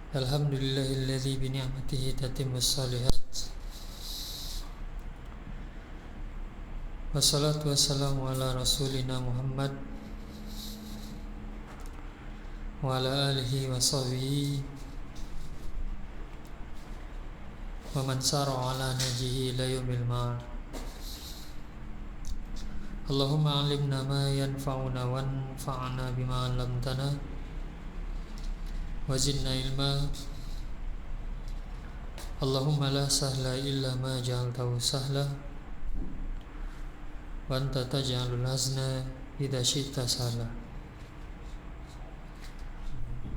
Alhamdulillahilladzi bi ni'matihi tatimmus shalihat. Wassalatu wassalamu ala rasulina Muhammad wa ala alihi wa sahbihi wa man sara ala najihi ila yaumil ma'ad. Allahumma 'allimna ma yanfa'una wanfa'na bima 'allamtana wazidna ilma. Allahumma la sahla illa ma ja'altahu sahla wa anta taj'alul hazna idza syi'ta sahla.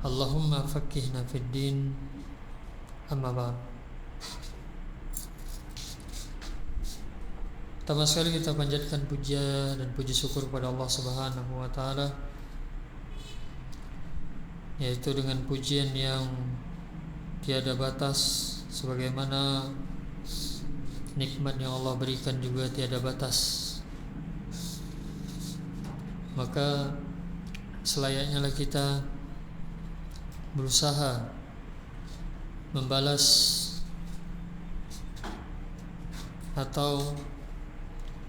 Allahumma faqqihna fid din. Amma ba'd. Pertama sekali kita panjatkan puja dan puji syukur kepada Allah Subhanahu wa taala, yaitu dengan pujian yang tiada batas, sebagaimana nikmat yang Allah berikan juga tiada batas. Maka selayaknya lah kita berusaha membalas atau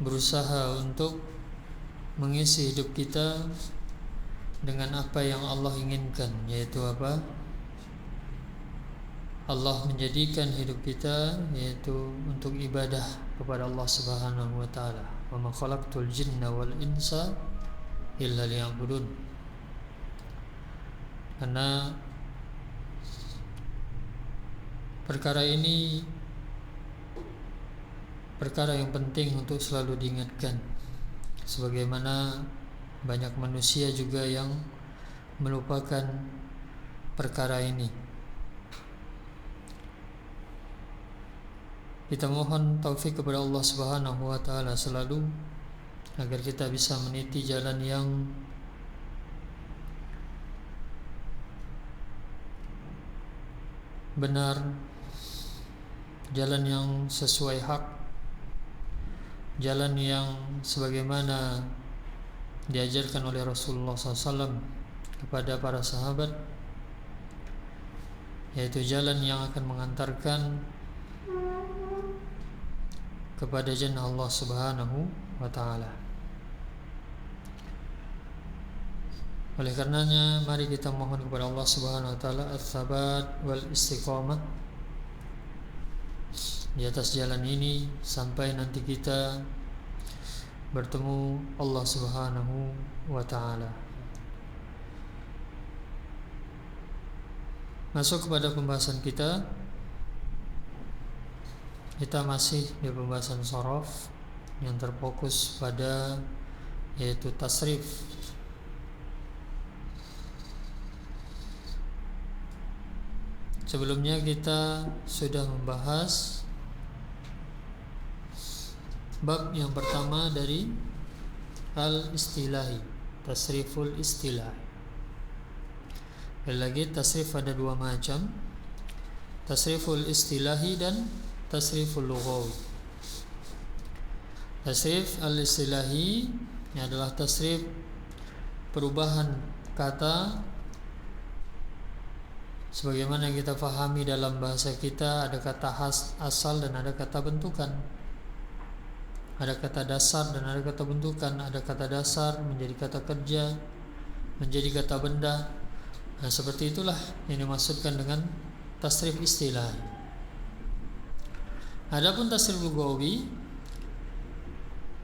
berusaha untuk mengisi hidup kita dengan apa yang Allah inginkan, yaitu apa? Allah menjadikan hidup kita yaitu untuk ibadah kepada Allah Subhanahu wa taala. Wa ma khalaqtul jinna wal insa illa liya'budun. Karena perkara ini perkara yang penting untuk selalu diingatkan, sebagaimana banyak manusia juga yang melupakan perkara ini. Kita mohon taufik kepada Allah Subhanahu wa taala selalu agar kita bisa meniti jalan yang benar, jalan yang sesuai hak, jalan yang sebagaimana diajarkan oleh Rasulullah SAW kepada para sahabat, yaitu jalan yang akan mengantarkan kepada jannah Allah Subhanahu wa taala. Oleh karenanya mari kita mohon kepada Allah Subhanahu wa taala ats-tsabat wal istiqamah di atas jalan ini sampai nanti kita bertemu Allah Subhanahu wa taala. Masuk kepada pembahasan kita. Kita masih di pembahasan shorof yang terfokus pada yaitu tasrif. Sebelumnya kita sudah membahas bab yang pertama dari al-istilahi, tasriful istilahi. Lagi tasrif ada dua macam, tasriful istilahi dan tasriful lughawi. Tasrif al-istilahi ini adalah tasrif perubahan kata, sebagaimana yang kita fahami dalam bahasa kita ada kata asal dan ada kata bentukan. Ada kata dasar dan ada kata bentukan. Ada kata dasar menjadi kata kerja, menjadi kata benda. Nah, seperti itulah yang dimaksudkan dengan tasrif istilah. Adapun tasrif lughawi,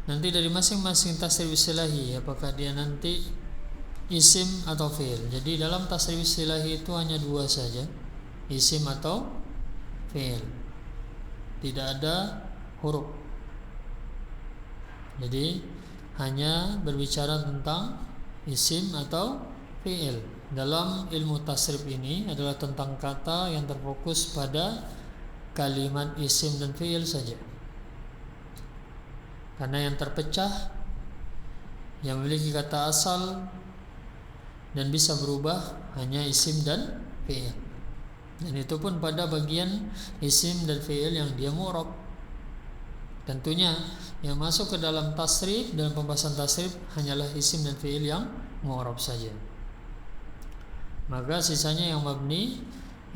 nanti dari masing-masing tasrif istilahi, apakah dia nanti isim atau fi'il. Jadi dalam tasrif istilahi itu hanya dua saja, isim atau fi'il. Tidak ada huruf. Jadi hanya berbicara tentang isim atau fi'il. Dalam ilmu tasrif ini adalah tentang kata yang terfokus pada kalimat isim dan fi'il saja. Karena yang terpecah, yang memiliki kata asal dan bisa berubah hanya isim dan fi'il. Dan itu pun pada bagian isim dan fi'il yang dia mu'rab. Tentunya yang masuk ke dalam tasrif, dalam pembahasan tasrif hanyalah isim dan fi'il yang mu'rab saja. Maka sisanya yang mabni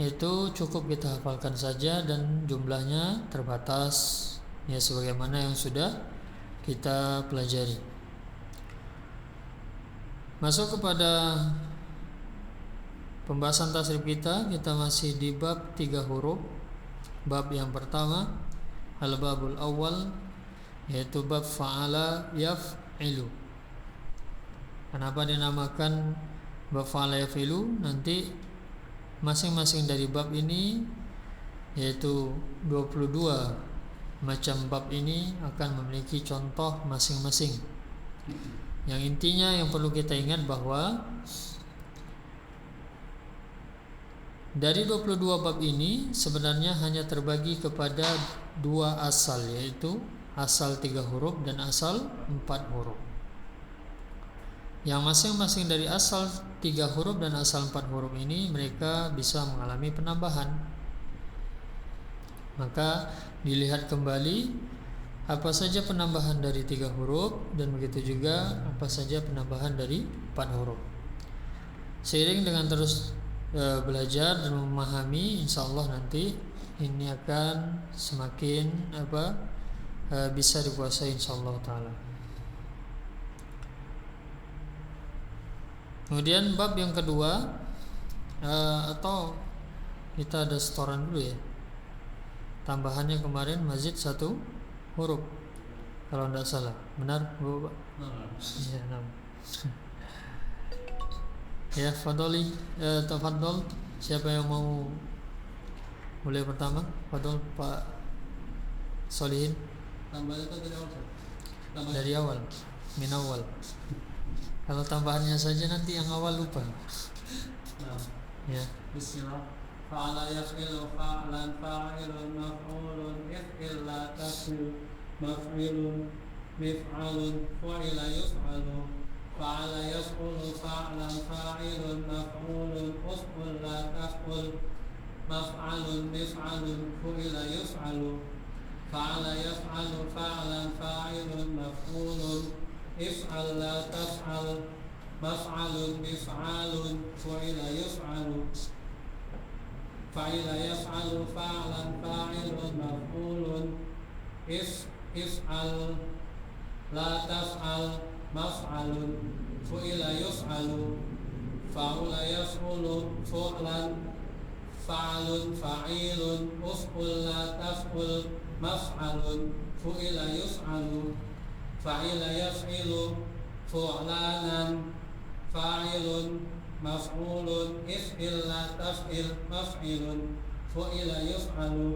itu cukup kita hafalkan saja dan jumlahnya terbatas, ya sebagaimana yang sudah kita pelajari. Masuk kepada pembahasan tasrif kita masih di bab 3 huruf. Bab yang pertama, al-babul awal, yaitu bab fa'ala yaf'ilu. Kenapa dinamakan bab fa'ala yaf'ilu? Nanti masing-masing dari bab ini, yaitu 22 macam bab ini, akan memiliki contoh masing-masing. Yang intinya yang perlu kita ingat bahwa dari 22 bab ini sebenarnya hanya terbagi kepada 2 asal, yaitu asal 3 huruf dan asal 4 huruf. Yang masing-masing dari asal 3 huruf dan asal 4 huruf ini mereka bisa mengalami penambahan. Maka dilihat kembali apa saja penambahan dari 3 huruf dan begitu juga apa saja penambahan dari 4 huruf. Seiring dengan terus belajar dan memahami, insyaallah nanti ini akan semakin bisa dikuasai insyaallah taala. Kemudian bab yang kedua, atau kita ada setoran dulu ya. Tambahannya kemarin mazid 1 huruf kalau tidak salah. Benar Bapak? Iya, 6. Ya, fadoli, tafadhol. Siapa yang mau mulai pertama? Fadhol Pak Solihin. Tambahnya itu dari awal. Dari awal, min awal. Kalau tambahannya saja nanti yang awal lupa. Nah, Ya. bismillah. Fa'ala yaf'ilu fa'lan fa'ilun maf'ulun if'il la taf'il maf'ilun mif'alun fa'ila yuf'alu fa'ala yaf'ulu fa'lan fa'ilun maf'ulun uf'ul la taf'ul maf'alun mif'alun fa'ila yuf'alu fa'ala yaf'alu fa'lan fa'ilun maf'ulun if'al la taf'al maf'alun mif'alun fa'ila yuf'alu fa'ila yaf'alu fa'lan fa'ilun maf'ulun if'al la taf'al maf'alun fa'ila yuf'alu fa'ula yaf'ulu fu'lan fa'alun fa'ilun uf'ul la taf'ul maf'alun fa'ila yuf'alu fa'ila yaf'ilu fu'lanan fa'ilun maf'ulun if'il la taf'il maf'ilun fa'ila yuf'alu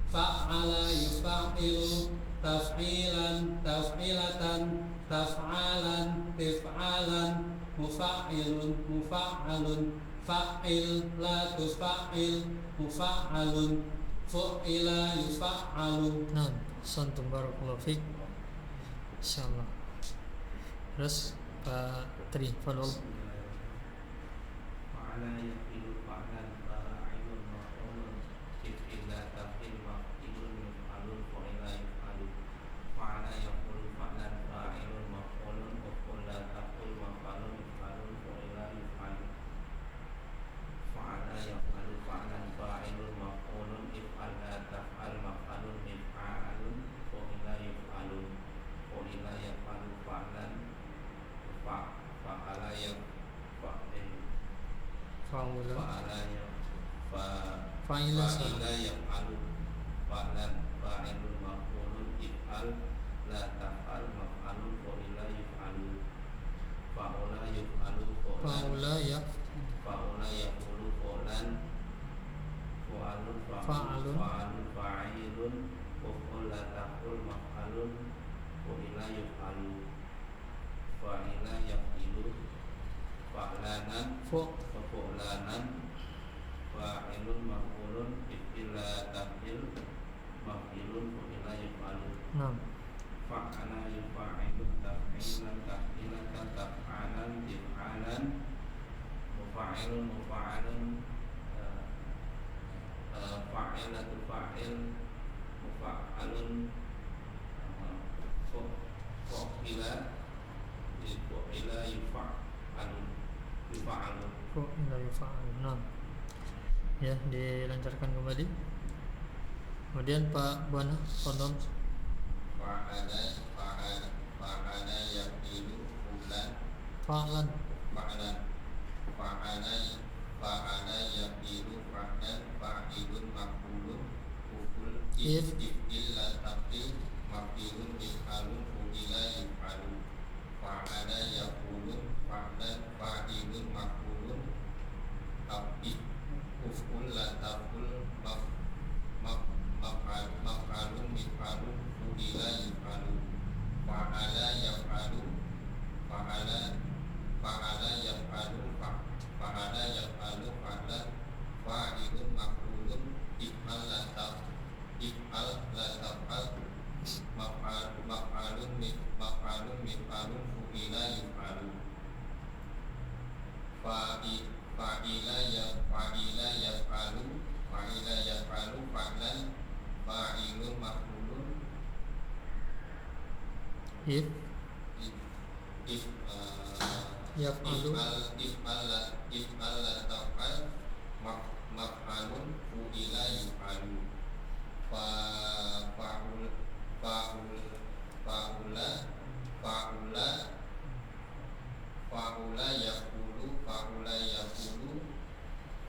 fa'ala yuf'ilu taf'ilan taf'ilatan taf'alan tif'alan mufa'ilun mufa'alun fa'il la tufa'il mufa'alun fa'ila yufa'alu. Nah, santum barakallahu fiik. Insyaallah. Terus Pak Tri, fadhol. Fa'ala yafilu fa'lan fa'ilun maf'ulun if'il la taf'il maf'ilun mif'alun fa'ila yuf'alu fa'ala yaqulu fa'lan fa'ilun maf'ulun uf'ul la taf'ul maf'alun mif'alun fa'ila yuf'alu fa'ala yaqulu fa'lan fa'ilun maf'ulun if'al la taf'al maf'alun mif'alun fa'ila yuf'alu fa'ila yaf'alu fa'lan fa'ala yaf'al Fa'ula. Fa'ila yaf'alu fa'lan fa'ilun maf'ulun if'al la taf'al maf'alun fa'ila yuf'alu fa'ula yuf'alu Fa'ula ya. fa'ula yaqulu fa'lan fa'alun Fa'alun. fa'ilun uf'ul la taf'ul maf'alun fa'ila yuf'alu fa'ila yaf'ilu fa'lanan fa'ulanan fa'ilun maf'ulun if'il la taf'il maf'ilun fa'ila yuf'alu Nah, fa'ala yuf'ilu taf'ilan taf'ilatan taf'alan tif'alan mufa'ilun mufa'alun fa'ilatu fa'il mufa'alun fa'ila yufa'alun fa'ila yufa'al. Nah. Ya, dilancarkan kembali. Kemudian Pak Buana, tonton. Fa'ala yaqilu fulan Fa'lan. Fa'ala yaqilu fa'lan fa'ilun maqulun uful If. illa taqil maqilun mif'alun fu'ila yuf'alu fa'ala yaqulun fa'lan fa'ilun maqulun abdi uful la taqul maf'alun mif'alun fu'ila yuf'alu fa'ala yaf'alu fa'ala yaf'alu fa'lan fa'ilun maqulun if'al la taf'al maf'alun mif'alun fu'ila yuf'alu fa'ila yaf'alu fa'lan fa'ilun maqulun If. if Yaf'alu. if'al la taf'al maf'alun fu'ila yuf'alu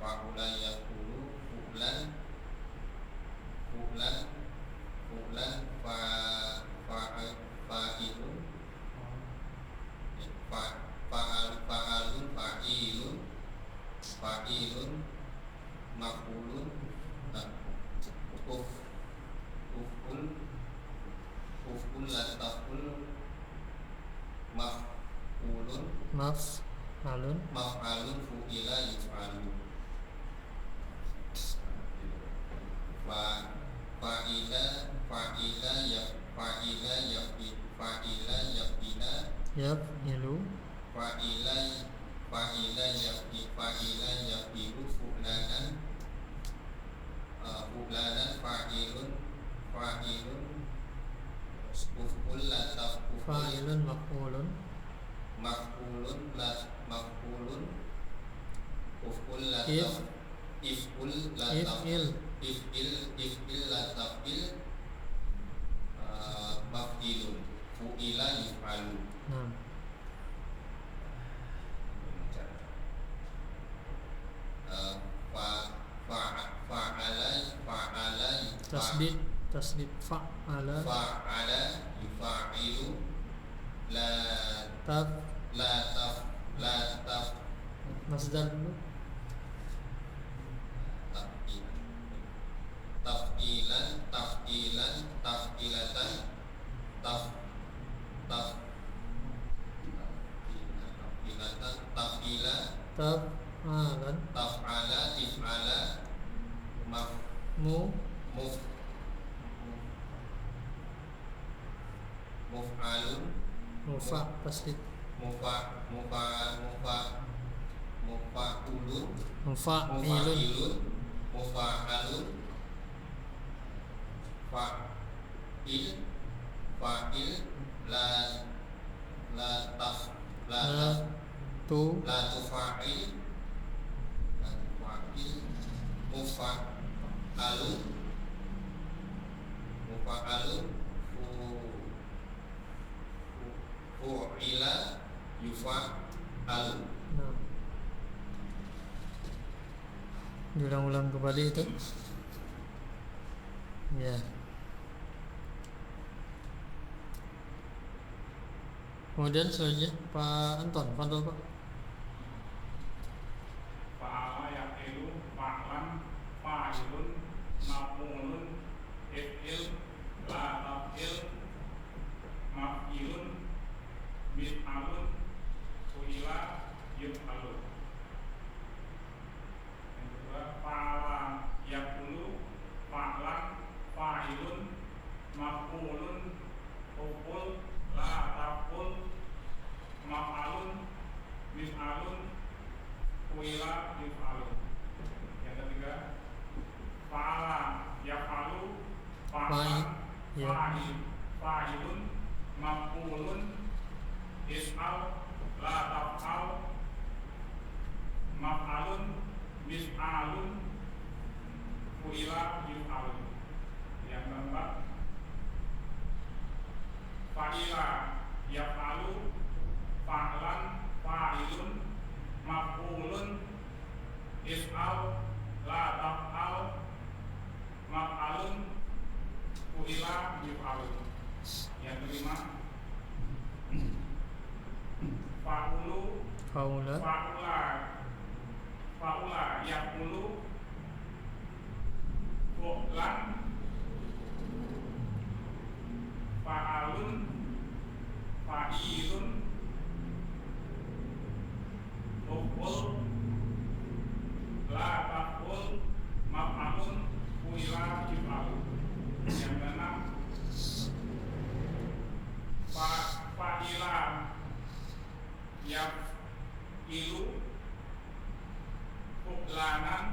fa'ula yaqulu fu'lan fa'ilun fa'ilun maqulun uful la taqul maf'alun fu'ila yuf'alu fa'ila Yaf'ilu. Fa'ila yafilu fulanan fa'ilun uful la taqul Fa'ilun maf'ulun. maf'ulun uful la If. if'ul la If'il. if'il la taqil maf'ilun fu'ila yuf'alu Nah, tasdid fa'ala yufa'ilu la taf taf masdar dulu. taf'ilatan taf'ila Taf'alan. taf'ala tif'ala muf'alun Mufa tasdid. mufa'ulun Mufa'ilun. mufa'alun fa'il la tufa'il mufa'alun fu'ila yufa'alu. Nah, diulang-ulang kembali itu. Ya. Kemudian selanjutnya Pak Anton, pantau Pak. Fa'ala yaqilu fa'lan fa'ilun maf'ulun if'il la taf'il maf'ilun mif'alun fu'ila yuf'alu. Yang kedua, fa'ala yaqulu fa'lan fa'ilun maf'ulun uful la taf'ul maf'alun mif'alun fu'ila yuf'alu. Yang ketiga, fa'ala yaf'alu fa'lan fa'ilun maf'ulun is'al la taf'al maf'alun mis'alun fu'ila yuf'alu. Yang keempat, fa'ila yaf'alu, fa'lan fa'ilun, maf'ulun, if'al la taf'al, maf'alun, fu'ila yuf'alu. Yang kelima, fa'ulu Faula. fa'ula yaf'ulu, fu'lan fa'alun, fa'ilun, maf'ul la taf'ul, maf'alun, fu'ila yuf'alu. Yang keenam, fa'ila yaf'ilu, fu'lanan,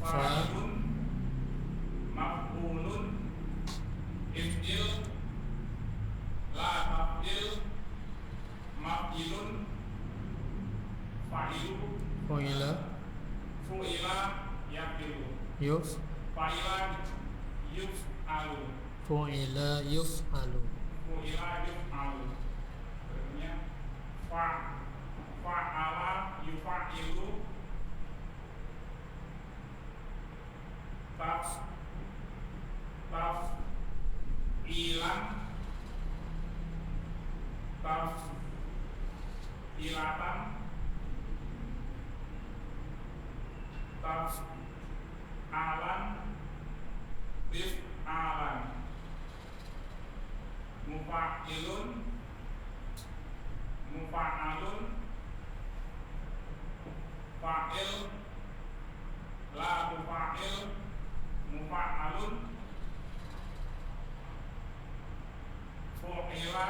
fa'ilun, maf'ulun, if'il la taf'il, maf'ilun, fa'ilu, Faila. fu'ila yaf'ilu, Yuf. fa'ila yuf'alu, Fu'ila yuf'alu. fu'ila yuf'alu. Berikutnya fa'ala yufa'ilu, taf'ilan, taf'ilatan, taf'alan, tif'alan, mufa'ilun, mufa'alun, fa'il la tufa'il, mufa'alun, fu'ila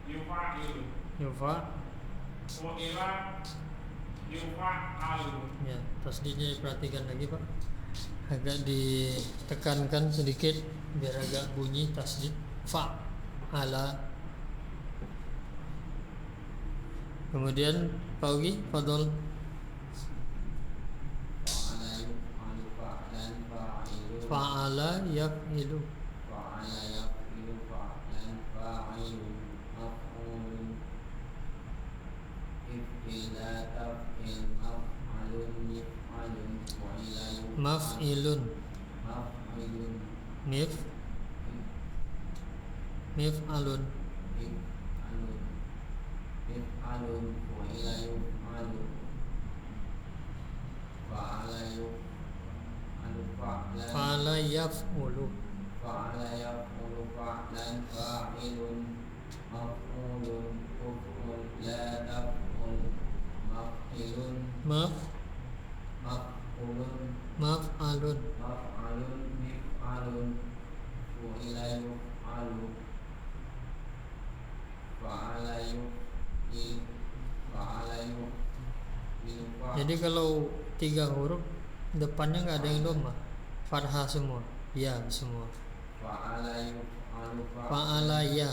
yufa'ilu, Yufa. fu'ila yufa'alu. Ya, tasdidnya diperhatikan lagi Pak. Agak ditekankan sedikit biar agak bunyi tasdid. Fa. Ala. Kemudian Pak Ugi, fadol. Fa'ala yuf'alu fa'lan fa'ilun, Fa'ala yaf'ilu. fa'ala yaf'ilu fa'lan fa'ilun, maf'ulun, if'il la taf'il, maf'alun yaf'alun, fu'ila yuf'al, Maf'ilun. maf'ilun, Mif. Mif'alun. if'alun, if'alun, fu'ila yuf'alu, fa'ala yuf'alu fa'lan, Fa'ala yaf'ulu. fa'ala yaf'ulu fa'lan fa'ilun, maf'ulun, uf'ul la taf'ul, maf'ilun, Maf. maf'ulun, Maf'alun. maf'alun, mif'alun, fu'ila yuf'alu, fa'ala yuf'il, fa'ala yuf'il, Jadi kalau 3 huruf depannya nggak ada yang dhamma, fathah semua, ya semua. fa'ala yuf'alu Fa'ala ya,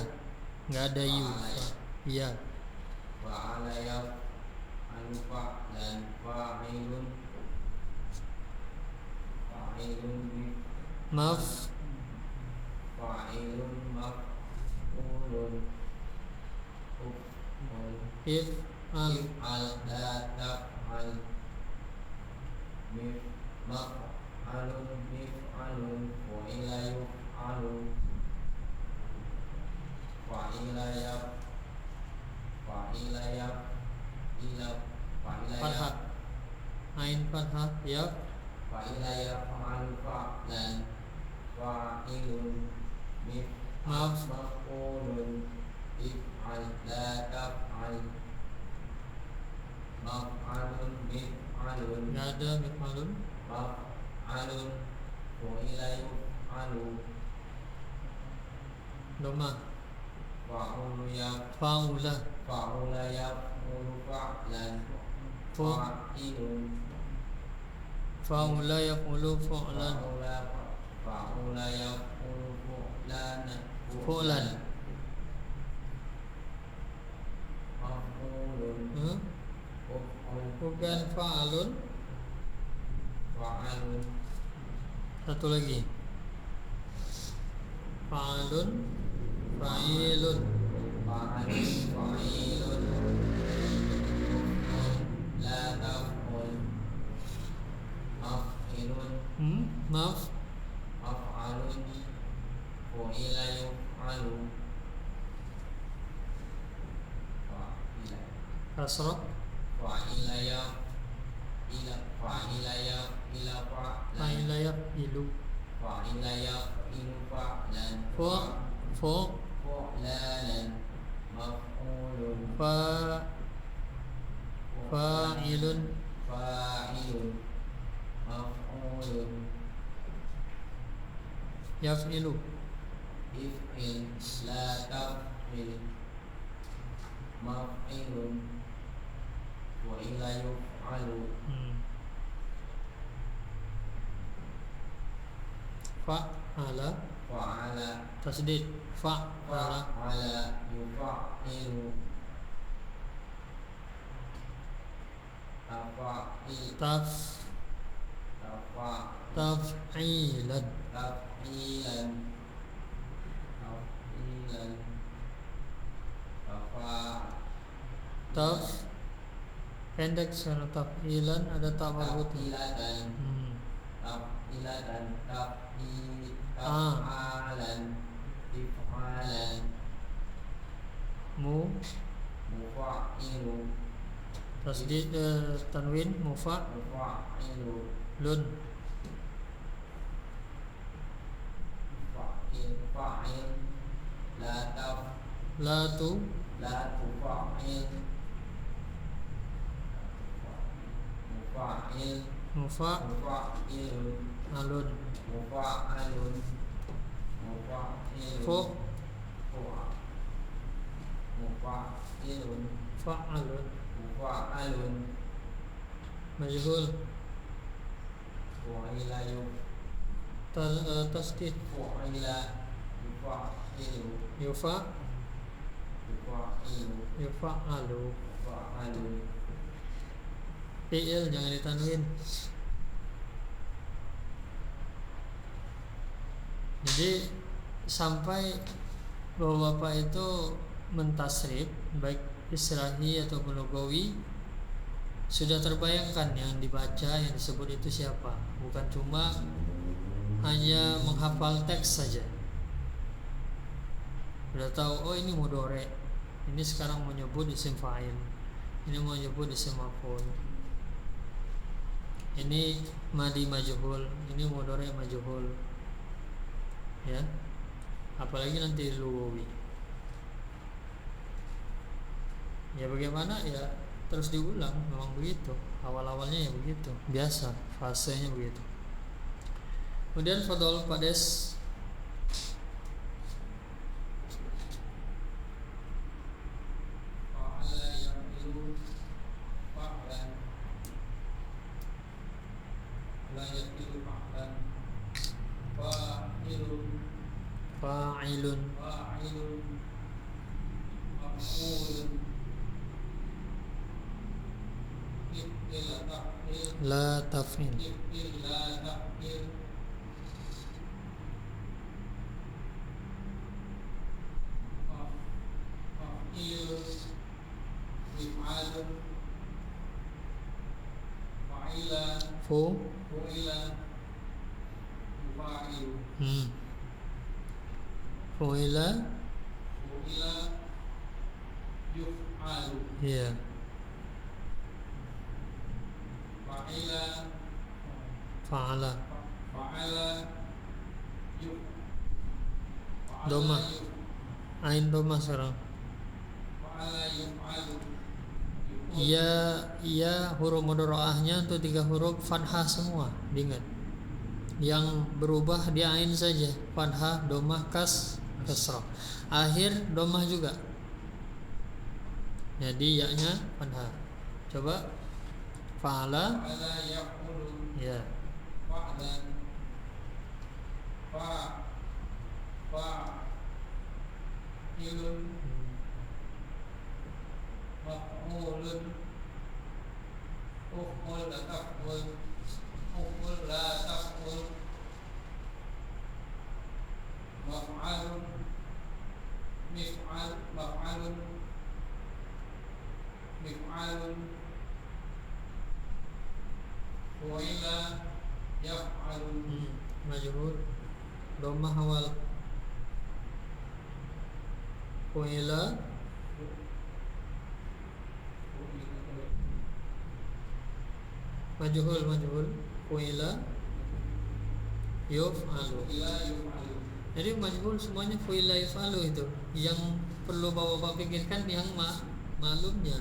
nggak ada yu. Ya. fa'ala yaf'alu fa'lan fa'ilun, fa'ilun, Maf. fa'ilun, maf'ulun, uf'ul, If'al. if'al la taf'al, maf'alun, mif'alun, fu'ila yuf'alu, fa'ila Fathah. Ain fathah ya. fa'ila yaf'alu fa'lan fa'ilun, Maf. maf'ulun, if'al la taf'al, maf'alun, mif'alun, Nggak ada mif'alun. maf'alun, fu'ila yuf'alu, Dhamma. fa'ulu Fa'ula. fa'ula yaf'ulu fa'lan Fu- fa'ilun, Fa'ula yaf'ulu fu'lan. fa'ula yaf'ulu fu'lan, Fu'lan. maf'ulun, Hmm? bukan fa'alun. fa'alun, Satu lagi. Fa'alun, fa'ilun. fa'alun, fa'ilun, la taf'ul, maf'ilun, Maaf. maf'alun, fu'ila yuf'alu, fa'ila, Kasrah. fa'ila ya, ila, fa'ila ya, ila fa'lan, Fa'ila yaf'ilu. fa'ila ya, ilu fa'lan, Fa fu'lalan, maf'ulun, fa'ilun. fa'ilun, maf'ulun, Yaf'ilu. if'il, la taf'il, maf'ilun, wa ila yuf'alu, Fa'ala. fa'ala, Tasdid. Fa'ala. fa'ala, yuf'ilu, tafa'il, Taf. tafa', Taf'ilan. taf'ilan, taf'ilan, tafa', Taf. Pendek sana taf'ilan, ada tak marbutnya. taf'ilatan, taf'ilatan, Ah. taf'alan, tif'alan, mufa'ilu, Tasdid tanwin mufa. mufa'ilu, Lun. fa'il, la Latu. tufa'il, mufa'il, Mufa. mufa'ilun, Alun. mufa'alun, mufa'ilun, Fu. mufa'ilun, Fa'alun. mufa'alun, Majhul. fu'ila Tasdid. fu'ila, yufa'ilu, Yufa. yufa'ilu, Yufa'alu. yufa'alun, Fi'il jangan ditanwin. Jadi sampai bahwa Bapak itu mentasrif baik istilahi ataupun lugawi, sudah terbayangkan yang dibaca yang disebut itu siapa, bukan cuma hanya menghafal teks saja. Sudah tahu, oh ini mudhari, ini sekarang menyebut isim fa'il, ini mau nyebut isim maf'ul, ini madi majhul, ini mudhari majhul, ya. Apalagi nanti lugawi. Ya bagaimana ya, terus diulang, memang begitu. Awal-awalnya ya begitu, biasa, fasenya begitu. Kemudian fadhol Pak Des. fa'ala yafilu, fa'lan, la yafilu fa'lan, fa'ilun, Fa'ilun. fa'ilun, maf'ulun, if'il, taf'il, La taf'il. if'il, la taf'il, maf'ilun, if'alun, fa'ila, Fu. fu'ila, yufa'ilu, Fu'ila. fu'ila, yuf'alu, Iya. fa'ila, Fa'ala. fa'ala, yuf, fa'ala, Doma. yuf, Ain doma sekarang. fa'ala, yuf'alu, Iya huruf mudharaahnya untuk 3 huruf fathah semua, diingat. Yang berubah dia ain saja, fathah, domah, kasrah. Akhir domah juga. Jadi ya-nya fathah. Coba fa'ala. fa'ala, yaf'ulu, Ya. fa'lan, fa'ilun, maf'ulun, la taf'ul uf'ul la taf'ul maf'alun mif'al maf'alun mif'alun fu'ila yaf'alun Majhul dhammah awal fu'ila majhul fu'ila yuf'alu. fu'ila yuf'alun. Jadi majhul semuanya fu'ila yuf'alu itu. Yang perlu Bapak pikirkan yang maklumnya.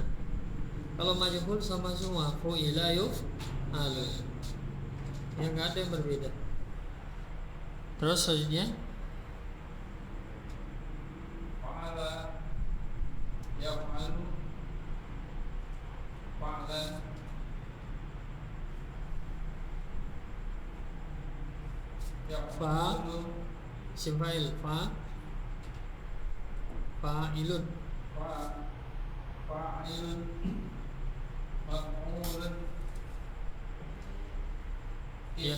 Kalau majhul sama semua fu'ila yuf'alu. Ya enggak ada yang berbeda. Terus selanjutnya Fa'ala yaf'alu fa'lan yaf'alu isim fa'il fa'ilun fa'ilun maf'ulun ya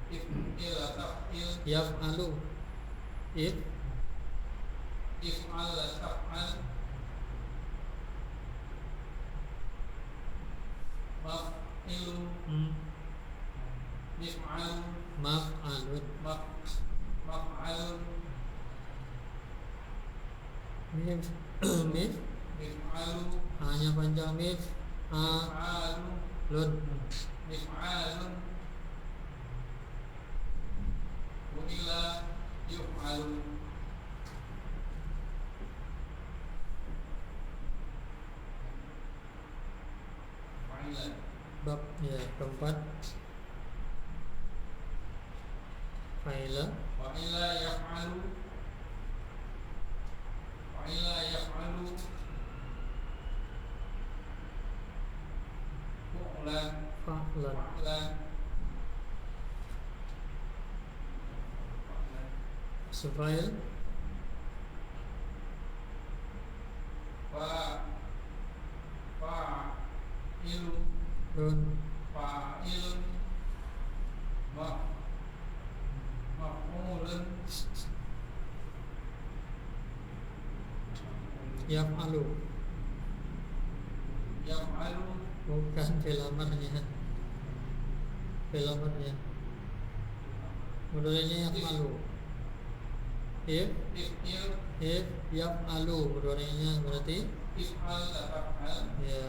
if'il taf'il yaf'alu if'al taf'al maf'ilu mif'al maf'alun maf'alun mif mif'alu hanya panjang mif mif'alu lun mif'alun fu'ila yuf'alu fa'ilan bab ya keempat fa'ila fa'ila yaf'alu fu'lan fa'lan isim fa'il fa'ilun lun fa'ilun maf'ulun yaf'alu yaf'alu bukan fi'il amarnya mudhari'nya yaf'alu if yaf'alu mudhari'nya berarti if'al taf'al ya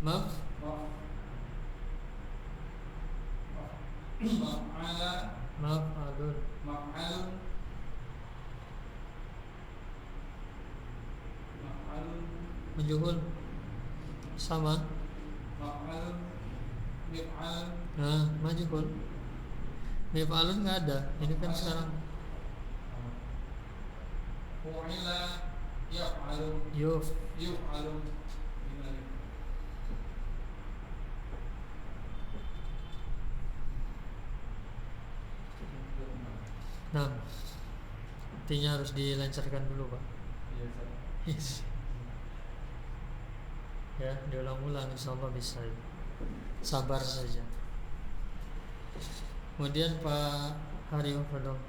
maf maf'ala maf'alun maf'alun majhul sama maf'alun mif'alun nah majhul mif'alun nggak ada ini kan sekarang fu'ila yaf'alu yuf'alu nah artinya harus dilancarkan dulu Pak. Yes. Ya diulang-ulang insyaallah bisa sabar saja. Kemudian Pak Haryo dong.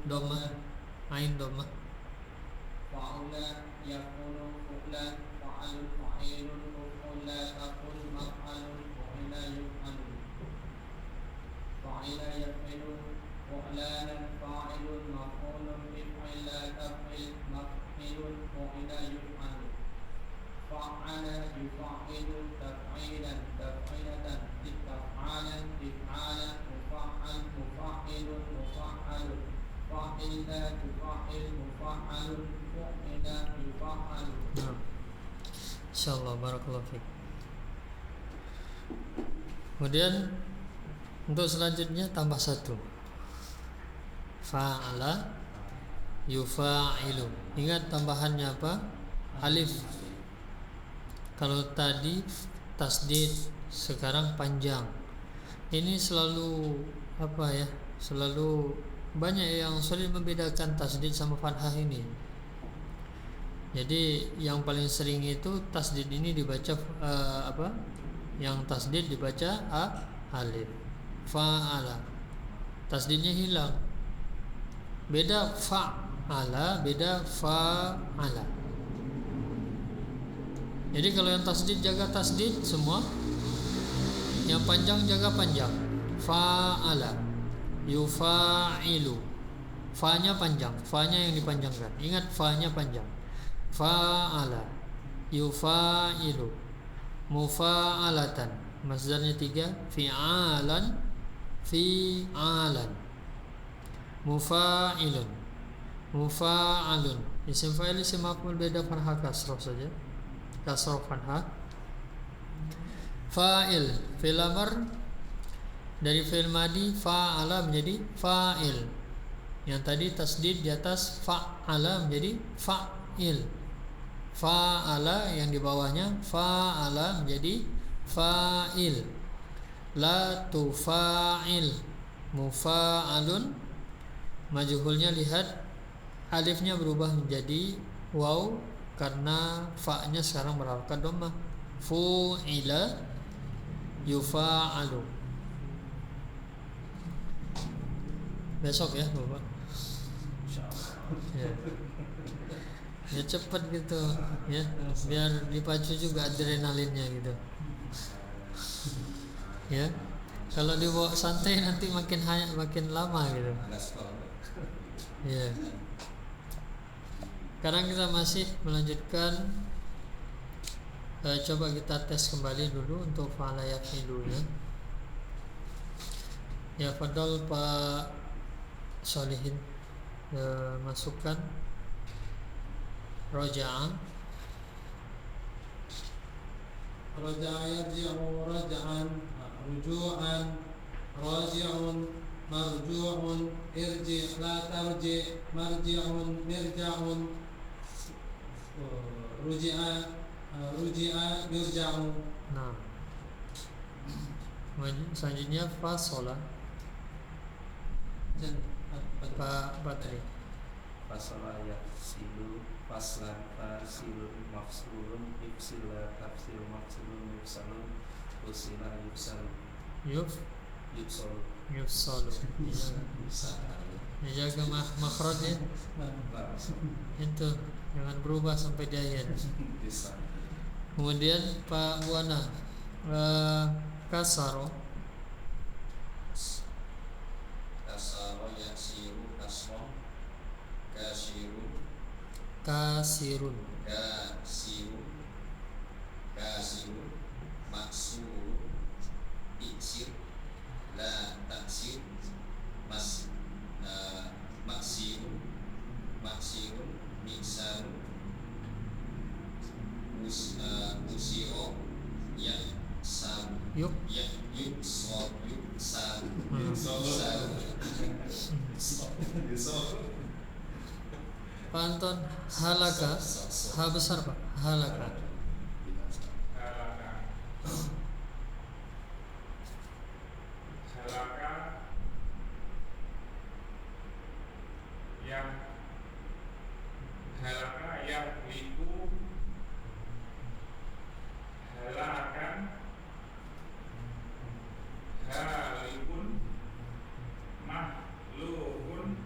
Doma ain doma fa'ula yakunu fu'lan fa'alun fa'ilun fu'ula taqul maf'alun fu'ila yuf'alu fa'ila yaf'ilu fu'lanan fa'ilun maf'ulun if'ila taf'il maf'ilun fu'ila yuf'alu fa'ala فعل يفعل تفعيلا تفعيلة تفعالا تفعالا مفعل مفعل مفعل فعل تفعل مفعل فعل يفعل. Nah, insyaallah barakallahu fiik. Kemudian untuk selanjutnya tambah satu. Fa'ala yufa'ilu. Ingat tambahannya apa? Alif. Kalau tadi tasdid, sekarang panjang. Ini selalu apa ya? Selalu banyak yang sulit membedakan tasdid sama fathah ini. Jadi yang paling sering itu tasdid ini dibaca apa? Yang tasdid dibaca alif. Fa'ala. Tasdidnya hilang. Beda fa'ala, beda fa'ala. Jadi kalau yang tasdid jaga tasdid semua, yang panjang jaga panjang. Fa'ala, yufa'ilu. Fa-nya panjang, fa-nya yang dipanjangkan. Ingat fa-nya panjang. Fa'ala, yufa'ilu, mufa'alatan. Masdarnya 3, fi'alan, fi'alan, mufa'ilun, mufa'alun. Isim fa'il isim maf'ul beda fathah kasrah saja. Kasrah fathah. Fa'il fi'il amr dari fi'il madi fa'ala menjadi fa'il. Yang tadi tasdid di atas fa'ala menjadi fa'il. Fa'ala yang di bawahnya fa'ala menjadi fa'il. La tufa'il, mufa'alun. Majhulnya lihat alifnya berubah menjadi waw karena fa-nya sekarang berharokat dhammah. Fu'ila yufa'alu. Besok ya Bapak. Ya. Ya cepat gitu ya, biar dipacu juga adrenalinnya gitu. Ya. Kalau dibawa santai nanti makin lama gitu. Ya. Sekarang kita masih melanjutkan. Coba kita tes kembali dulu untuk fa'ala yafilunya. Ya, fadal Pak Solihin, masukkan raja'a. Raja'a yarji'u raja'an ruju'an raji'un marju'un irji' la tarji' marji'un mirja'un ruji'a yurja'u. Nah, selanjutnya fasola. Pak Batri. Fasala yafsilu faslan fasilun mafsulun ifsila tafsil mafsulun yufsalun usila yufsalu Yufsalu. Dijaga makhrajnya. Itu jangan berubah sampai di akhir. Kemudian Pak Buana, kasaro. Kasaro yaksiru kasro kasirun Kasirun. kasirun maksuru iksir la taksir maksirun miksaru usiro yaksaru Yuk. Pak Anton, halaka. Ha besar Pak. Halaka. Halaka yang liku halakan halikun mahluhun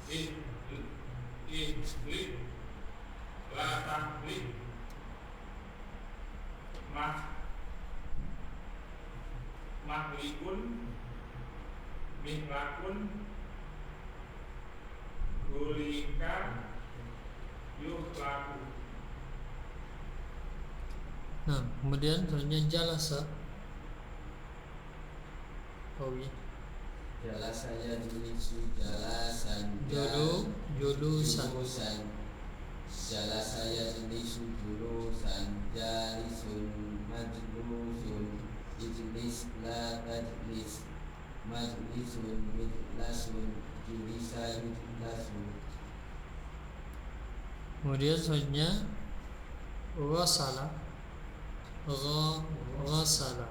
ihlik la tahlik mahlikun mihlakun gulika yuhlaku. Nah, kemudian selanjutnya jalasa. Qawi. Jalasa yajlisu jalasan Julusan. Jalasa yajlisu julusan jalisun majlusun ijlis la tajlis majlisun mijlasun julisa yujlasun. Kemudian selanjutnya ghasala. Ghasala.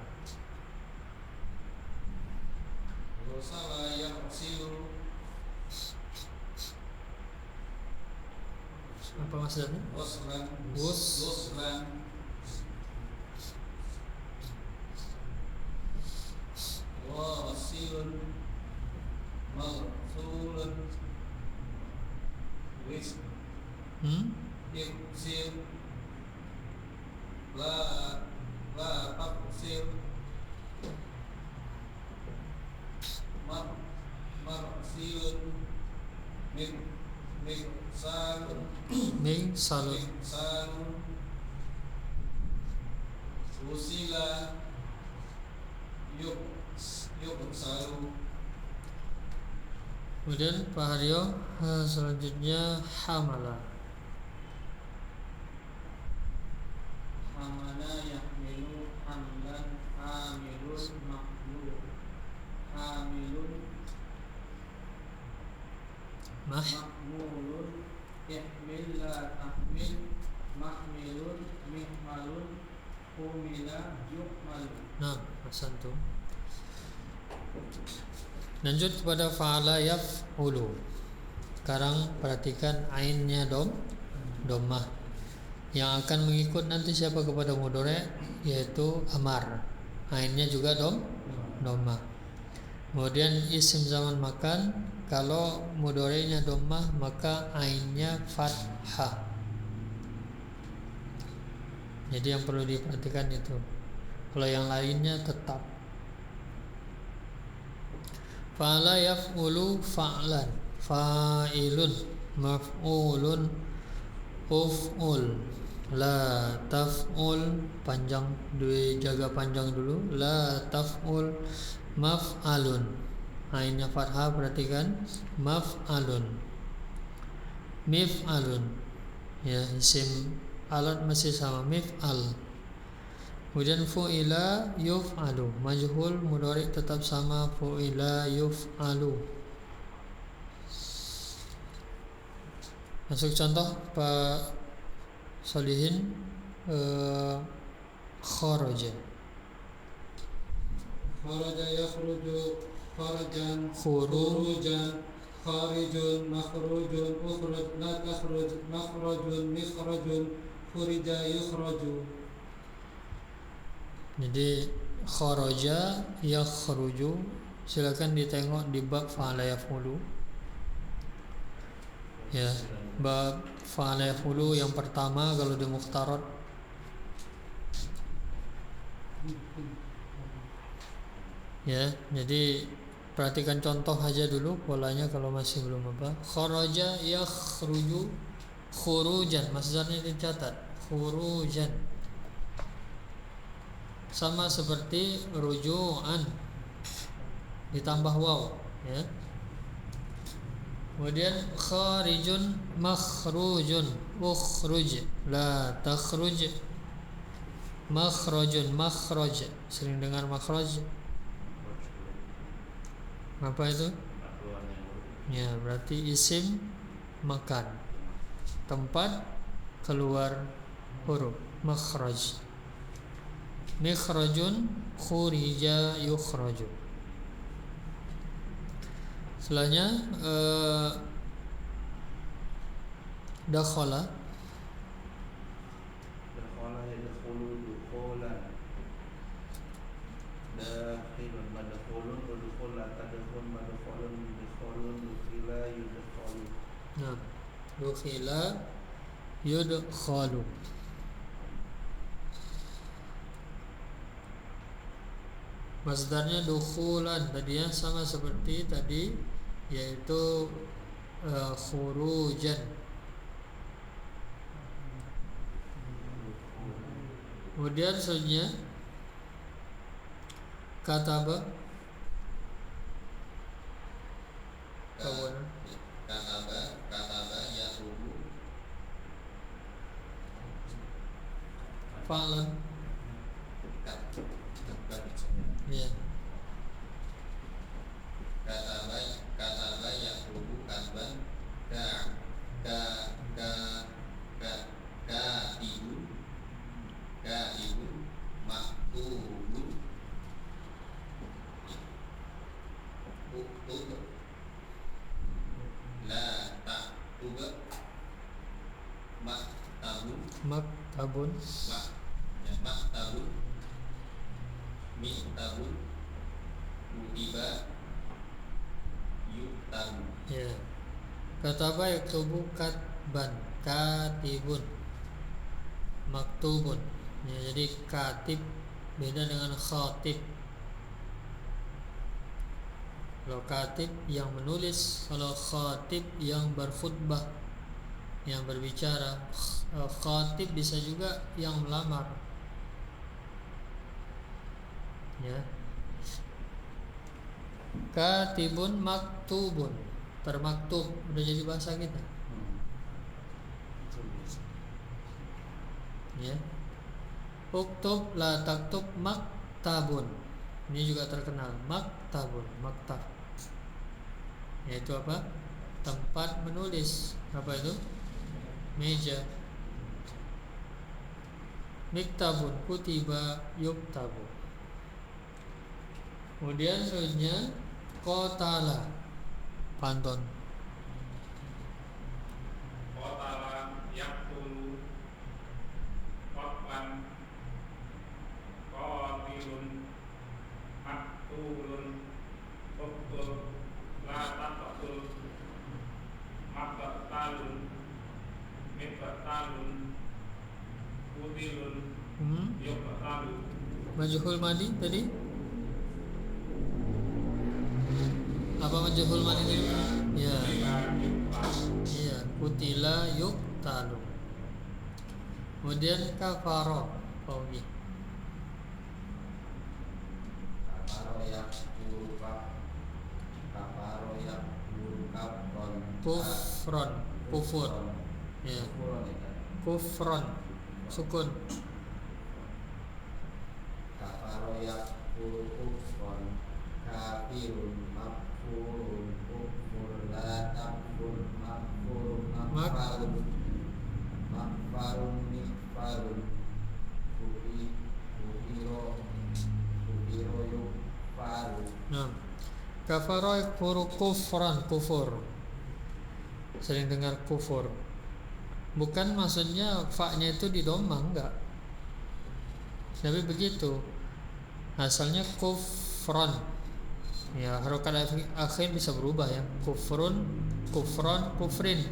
Ghasala yaghsilu. Apa maksudnya? Ghuslan Ghus. Ghasilun maghsulun wis iksir la taqsir marsilun miksalun Salun. usila yuksalu. Kemudian Pak Haryo, selanjutnya hamala. Hamala yahmilu hamlan hamilun mahmul hamilun mahmulun ihmil la tahmil mahmilun mihmalun humila yuhmalun. Nah, ahsantum. Lanjut kepada fa'ala yaf'ulu. Sekarang perhatikan ainnya dhammah. Yang akan mengikut nanti siapa kepada mudhari', yaitu amar. Ainnya juga dhammah. Kemudian isim zaman makan, kalau mudhari'nya dhammah maka ainnya fathah. Jadi yang perlu diperhatikan itu. Kalau yang lainnya tetap. Fa'ala yaf'ulu fa'lan, fa'ilun, maf'ulun, uf'ul, la taf'ul, panjang, dijaga panjang dulu, la taf'ul, maf'alun. Ainnya fathah, perhatikan, maf'alun, mif'alun. Ya, isim alat masih sama, mif'al. Kemudian fu'ila yuf'alu, majhul mudhari' tetap sama, fu'ila yuf'alu. Masuk contoh Pak Solihin, kharaja. Kharaja yakhruju kharajan Khuruj. kharijun makhrujun ukhruj la takhruj makhrajun mikhrajun khurija yukhraju. Jadi kharaja yakhruju, silakan ditengok di bab fa'ala yaf'ulu. Ya, bab fa'ala yaf'ulu yang pertama kalau di mukhtarat. Ya, jadi perhatikan contoh aja dulu polanya kalau masih belum apa. Kharaja yakhruju khurujan, masdarnya dicatat, khurujan. Sama seperti ruju'an ditambah waw, ya. Kemudian kharijun makhrujun ukhruj la takhruj makhrajun makhraj. Sering dengar makhraj? Apa itu? Ya, berarti isim makan, tempat keluar huruf, makhraj. Mikhrajun khurija yukhraju. Selanjutnya dakhala. Dakhala yadkhulu dukhulan. Dakhilun madkhulun udkhul la tadkhul madkhulun dukhulun dukhila yudkhalu. Nah, dukhila yudkhalu. Masdarnya dukhulan, tadinya sama seperti tadi, yaitu khurujan. Kemudian selanjutnya kataba Kataba yaktubu fa'lan. Ya. Kataba yaktubu katban ka ka ka ka kaibun maktubun uktub la taktuba maktabun Maktabun. maktabun miktabun kutiba yuktabu. Ya. Kataba yaktubu katban, katibun, maktubun. Ya, jadi katib beda dengan khatib. Kalau katib yang menulis, kalau khatib yang berkhutbah, yang berbicara. Khatib bisa juga yang melamar. Ya. Katibun maktubun, termaktub, udah jadi bahasa kita. Ya. Uktub la taktub maktabun. Ini juga terkenal, maktabun, maktab. Yaitu apa? Tempat menulis. Apa itu? Meja. Miktabun, kutiba yuktabu. Kemudian selanjutnya qatala, pantun. Qatala yaqtulu qatlan qatilun maktulun uqtul la taqtul maqtalun miqtalun kutilun yuqtalu. Majhul madi tadi? Apa majhul madi tadi? Ya. Iya, kutila yuqtalu. Kemudian kafaro, paugi. Kafaro yakfuru kafron Kufron, kufur. Ya. Kufron, sukun. Kafaro yakfuru kufron kafirun makfurun kufur la takfur makfurun makfarun makfarun mikfarun kufiro yukfaru. Nah, kafaro yakfuru kufran, kufur. Sering dengar kufur. Bukan maksudnya fa-nya itu di dhamma, enggak. Tapi begitu. Asalnya kufran. Ya, harokat akhir bisa berubah ya. Kufrun, kufron, kufrin.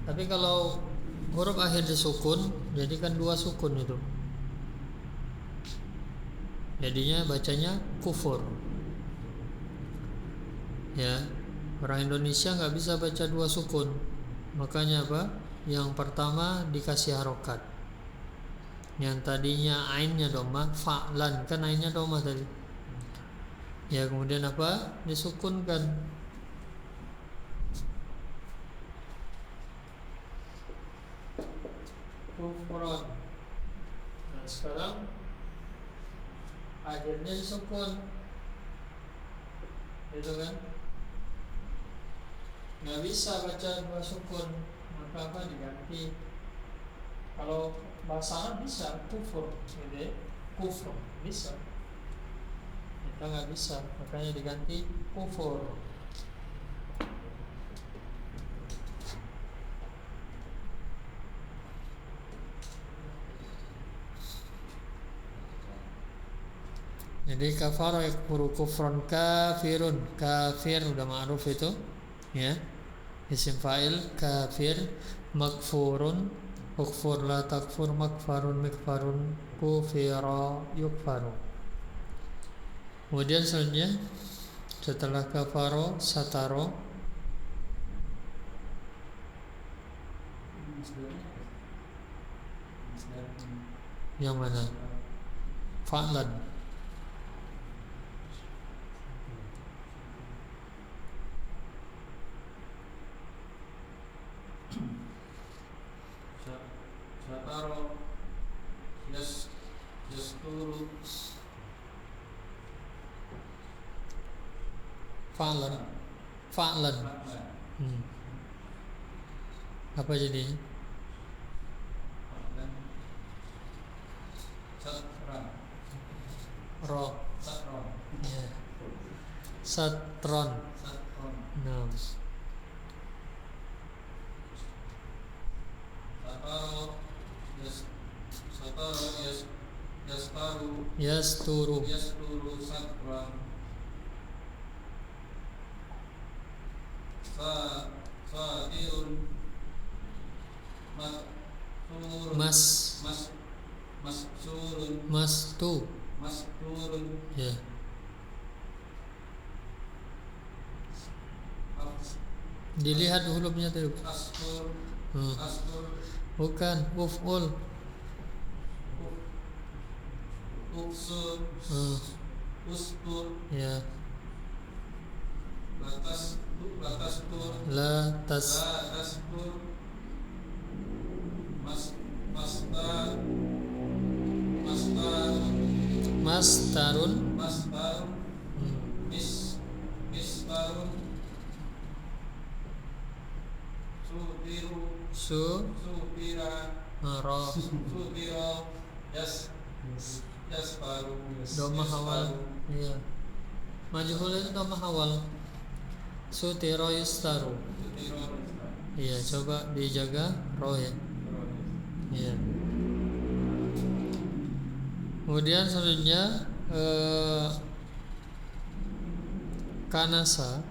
Tapi kalau huruf akhir disukun, jadi kan dua sukun itu. Jadinya bacanya kufur. Ya, orang Indonesia nggak bisa baca dua sukun. Makanya apa? Yang pertama dikasih harokat. Yang tadinya ainnya dhamma, fa'lan, kan ainnya dhamma tadi. Ya, kemudian apa? Disukunkan. Kufron. Nah, sekarang akhirnya disukun. Itu kan? Nggak bisa baca dua sukun, maka apa diganti? Kalau bahasa Arab bisa kufur, gitu ya, kufur bisa. Kita nggak bisa, makanya diganti kufur. Jadi kafara yakfuru kufran kafirun, kafir udah ma'ruf itu, ya. Isim fa'il kafir, makfurun, ukfur la takfur, makfarun mikfarun, kufira yukfaru. Kemudian selanjutnya setelah kafaro sataro, Yang mana? Fa'lan. Sataro yasturu Fa'lan. Fa'lan. Apa jadi? satran Ro. satron Ya. Satron. satron Nah. sataro yastaru Yasturu. satran satirun masturun Mastu. masturun Ya. Dilihat hurufnya tuh. astur Hmm. astur Bukan uf'ul. uksur Hmm. ustur Ya. batastur La tas. batastur mastar Mastarun. mastarun Hmm. mistarun sutiru supira Ro. supiro jasparu Domah awal. Iya. Majhul itu domah awal. Sutiro yustaru. supiro Iya, coba dijaga ro ya. Iya. Kemudian selanjutnya kanasa.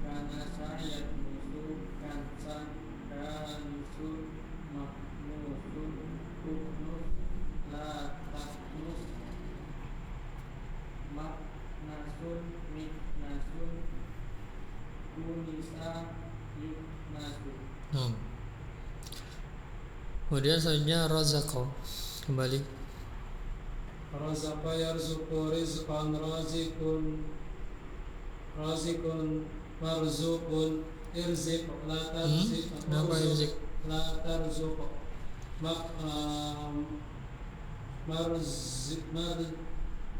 karena saya musuh kansan kansu maknusun kunus la taknus maknasun miknasun kunisa yuknasun. Kemudian selanjutnya rozako. Kembali. Razaqa yarzuqu rizqan razikun marzuqun irziq la tarziq Kenapa irzik? la tarzuq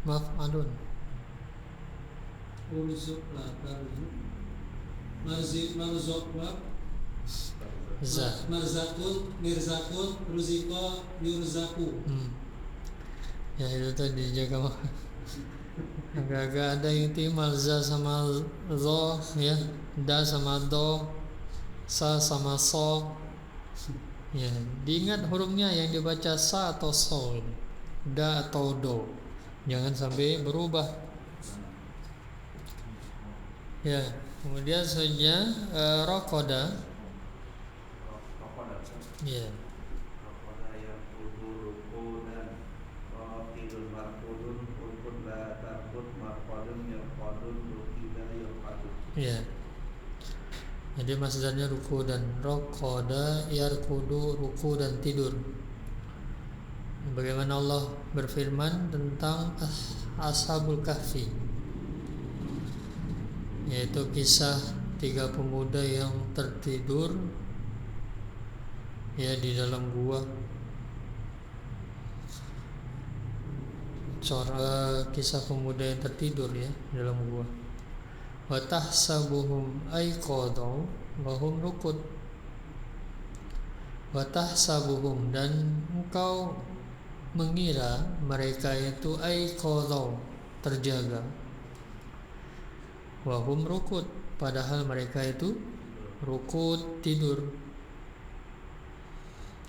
Maf'alun. urzuq la tarzuq marzuq Za. marzakun mirzakun ruziqa yurzaku. Ya itu tadi jaga. Agak-agak ada yang timal za sama zo ya, da sama do, sa sama so. Ya, diingat hurufnya yang dibaca sa atau so, da atau do. Jangan sampai berubah. Ya, kemudian selanjutnya rokoda. Ya. Rokoda yang kudu rukudan rokidun markudun rukun la takut markodun yarkodun rukida yarkodun. Ya. Jadi masdarnya ruku dan rokoda, yarkudu, ruku dan tidur. Bagaimana Allah berfirman tentang Ashabul Kahfi, yaitu kisah 3 pemuda yang tertidur ya di dalam gua. Kisah pemuda yang tertidur ya di dalam gua. Wa tahsabuhum aiqadau wa hum rukud. Wa tahsabuhum, dan engkau mengira mereka itu aiqadau, terjaga. Wa hum rukud, padahal mereka itu rukud, tidur.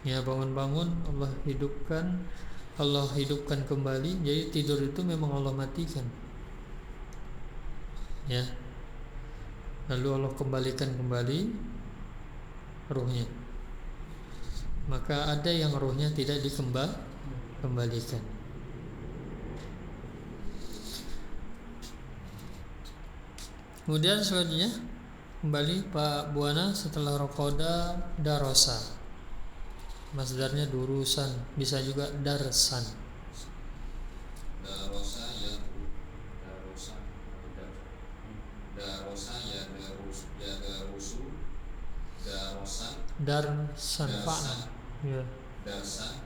Ya, bangun-bangun Allah hidupkan kembali. Jadi tidur itu memang Allah matikan. Ya. Lalu Allah kembalikan kembali ruhnya. Maka ada yang ruhnya tidak dikembalikan. Kemudian selanjutnya kembali Pak Buana setelah rokoda darosa. Masdarnya durusan, bisa juga darsan. Darosa ya darosa ya darusu darosan Darsan fa'lan. Ya. darsan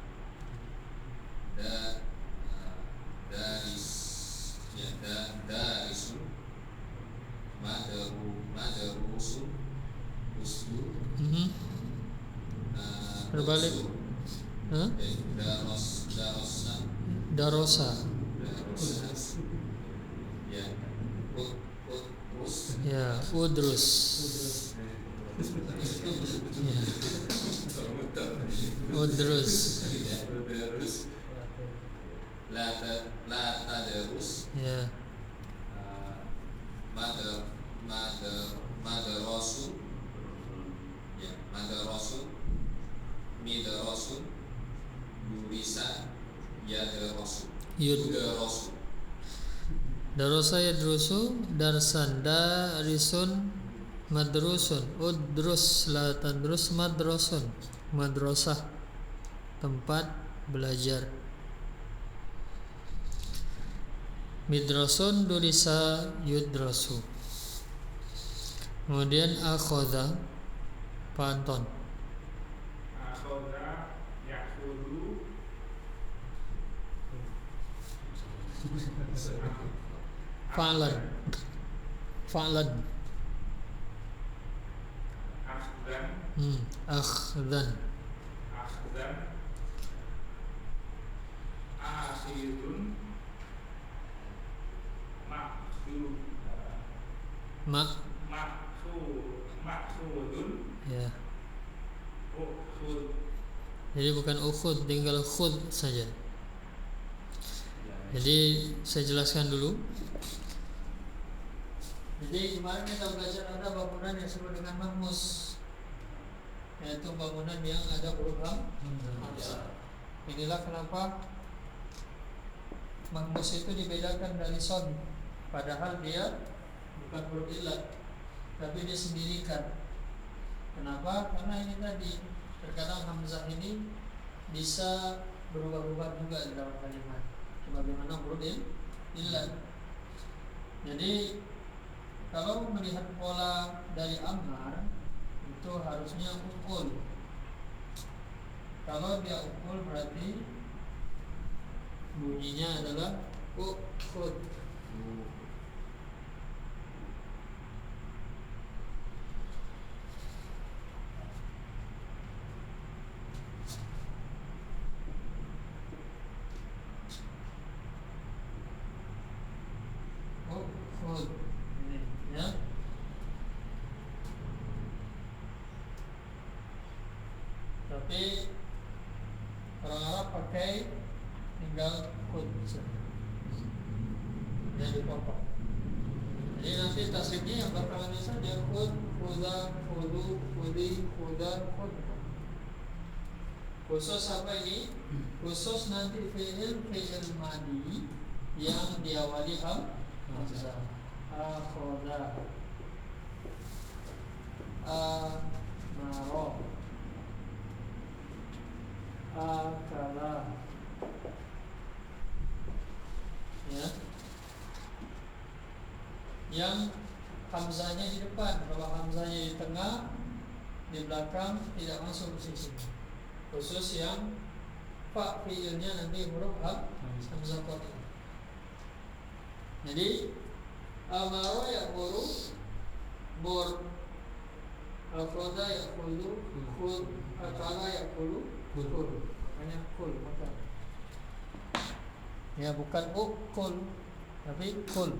darisu madarusu usdu Berbalik. Hah? darosan Darosa. ya Ya, udrus. Ya. Udrus. terus lata terus Ya. madarasu ya madarasu midarasu durisa ya darasu Yud. darasu Darosa yadrusu, darsan, darisun, madrusun, udrus, la tadrus, madrasun, madrasah, tempat belajar. Midrasun, durisa, yudrasu. Kemudian akhoda, Pak Anton. Akhoda yakulu Fa'lan. Fa'lan. akhdan Akhdan. akhdan akhirun Ma. maksudun Ya. ukhud Jadi bukan ukhud, tinggal khud saja. Jadi saya jelaskan dulu. Jadi kemarin kita belajar ada bangunan yang disebut dengan mahmus, yaitu bangunan yang ada huruf hamzah. Inilah kenapa mahmus itu dibedakan dari son, padahal dia bukan huruf illat, tapi dia sendirikan. Kenapa? Karena ini tadi terkadang hamzah ini bisa berubah-ubah juga di dalam kalimat, sebagaimana huruf illat. Jadi kalau melihat pola dari amar itu harusnya ukul. Kalau dia ukul berarti bunyinya adalah ukhud. Ukhud. Ini ya. Tapi orang Arab pakai tinggal khud dan dipotong. Jadi nanti tasrifnya yang bakalan saja khud, khuda, khudu, khudi, khuda, khud. Khusus apa ini? Khusus nanti fi'il madi yang diawali hamzah. Akhoda, amaro, akala, ya. Yang hamzahnya di depan, kalau hamzahnya di tengah, di belakang tidak masuk ke sini. Khusus yang fa fi'ilnya nanti huruf hamzah qati. Jadi amaro yaqulu bur, akhoda yaqulu khud, akala yaqulu khud. Makanya kul makan. Ya bukan ukul tapi kul.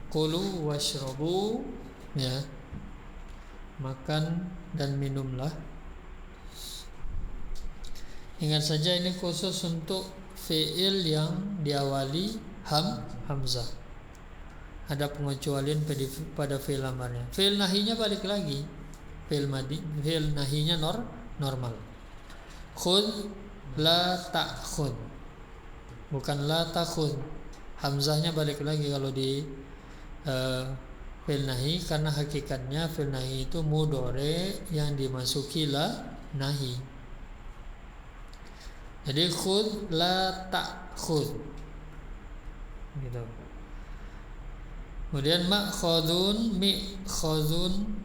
Kulu washrabu, ya. Makan dan minumlah. Ingat saja ini khusus untuk fi'il yang diawali hamzah. Ada pengecualian pada fi'il amarnya. Fi'il nahinya balik lagi. Fi'il nahinya normal. Khud la ta'khud. Bukan la ta'khud. Hamzahnya balik lagi kalau di fi'il nahi, karena hakikatnya fi'il nahi itu mudhari yang dimasuki la nahi. Jadi khudh la ta'khudh. Gitu. Kemudian ma'khadun mi'khadun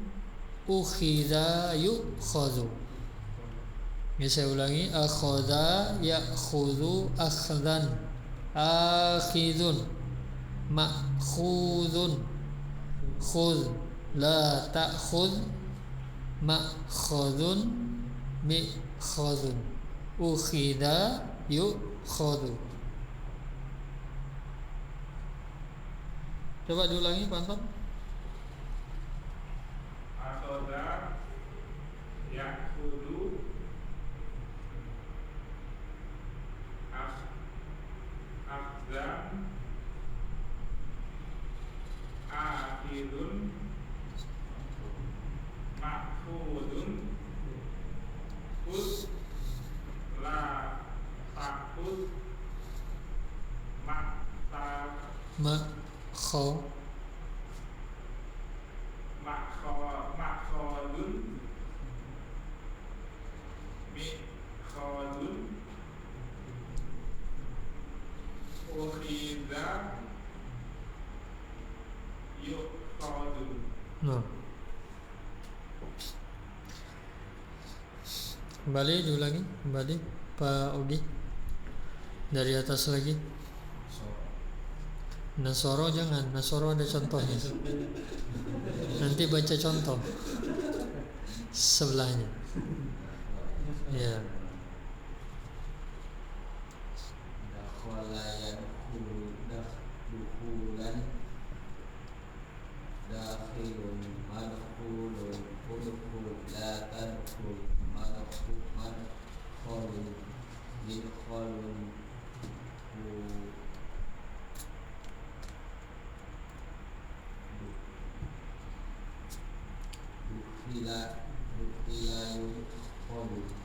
ukhidha yu'khadhu. Ini saya ulangi, akhadha ya'khudhu akhdan akhidun ma'khudun khudh la ta'khudh ma'khadun mi'khadun ukhidha yu'khadhu. Coba diulangi Pak Anton. Akhoda ya'khudhu akhdan akhidun ma'khudun khudh la ta'khudh ma'khadun mi'khadun ukhidha yu'khadhu. Nah. Kembali diulangi, kembali Pak Ogi. Dari atas lagi. Nasoro jangan, Nasoro ada contohnya. Nanti baca contoh sebelahnya. Ya. Dakhala yadkhulu dukhulan dakhilun madkhulun udkhul la tadkhul madkhulun yadkhulun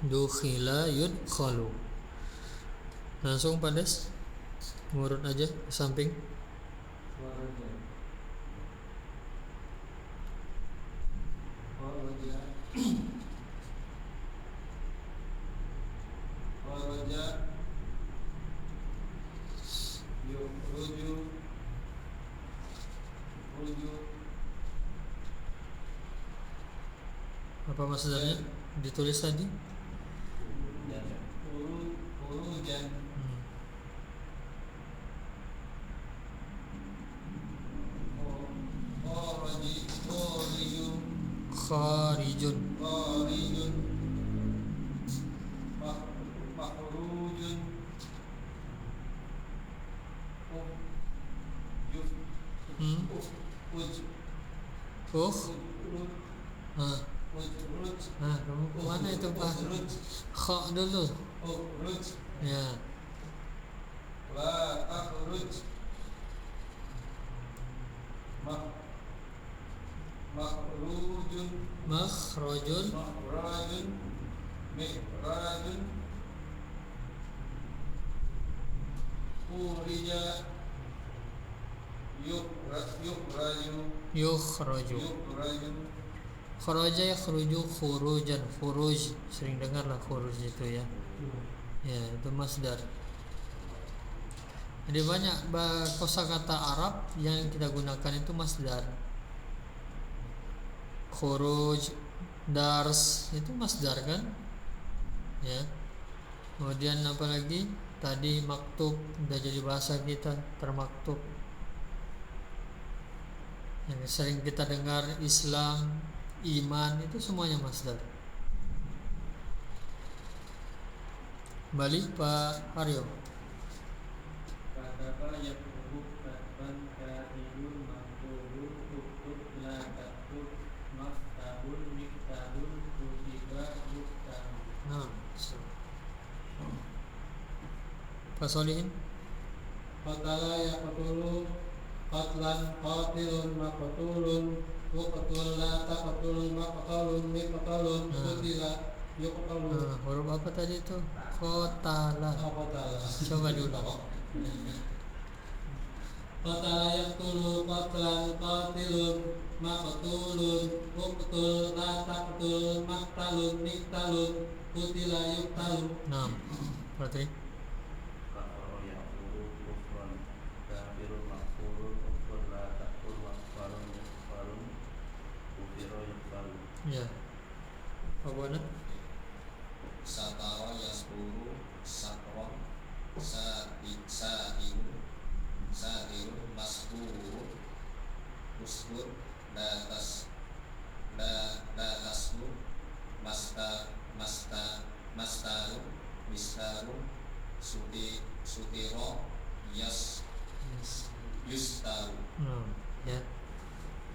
Dukhila yudkhalu. Langsung Pak Des, ngurut aja ke samping. Kharaja yukhruju Apa maksudnya? Ditulis tadi? khurujan Kharijun. makhrujun Kamu kemana itu Pak? Kha dulu. Ya. la takhruj makhrujun Makhrajun. mi'rajun urija Yukhraju. Kharaja yakhruju khurujan. Khuruj, sering dengar lah khuruj itu ya. Ya, itu masdar. Jadi banyak kosakata Arab yang kita gunakan itu masdar. Khuruj, dars itu masdar kan? Ya. Kemudian apa lagi? Tadi maktub udah jadi bahasa kita, termaktub. Yang sering kita dengar Islam, iman itu semuanya masdar. Balik Pak Haryo. Kataba yaktubu katban katibun maktubun uktub la taktub maktabun miktabun kutiba yuktabun. Nah, Pak Solihin. Qatala yaqtulu qatlan qatilun maqtulun uqtul la taqtul maqtalun miqtalun qutila yuqtalu. Huruf apa tadi itu? Qatala. Qatala. Coba dulu. Qatala yaqtulu qatlan qatilun maqtulun uqtul la taqtul maqtalun miqtalun qutila yuqtalu. Nah, Berarti kafaro yaqulu kufran kafirun maqulun kufrun la taqul waqfarun yakfarun kufiro yakfaru. ya. Apa nak? Satara yaskuru sakron sairu maskuru uskur la tasku mastaru mistaru sutiro yustaru. Ya.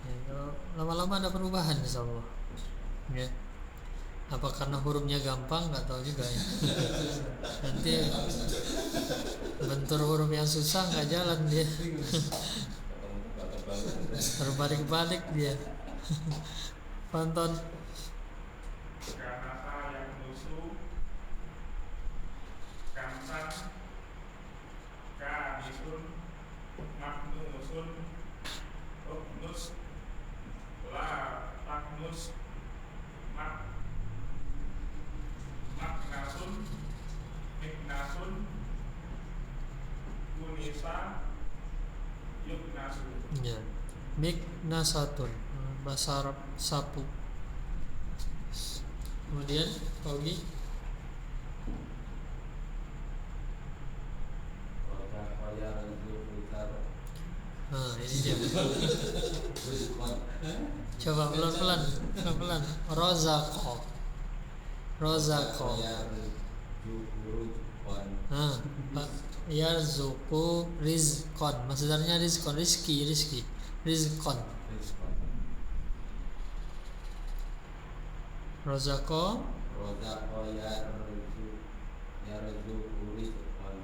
Ya, kalau lama-lama ada perubahan insyaallah. Ya. Apa karena hurufnya gampang nggak tahu juga ya. Nanti bentur huruf yang susah nggak jalan dia. Terbalik-balik dia. Tonton. Kanasa yang nusu kansan kanisun maknusun uknus la taknus maknasun miknasun kunisa yuknasun. Ya. Miknasatun, bahasa Arab sapu. Kemudian Paugi. Ini dia. Coba pelan-pelan. Rozako. Yarzuku rizqan. Maksudnya rizqan, rizki. Rizqan. Rozako yarzuku rizqan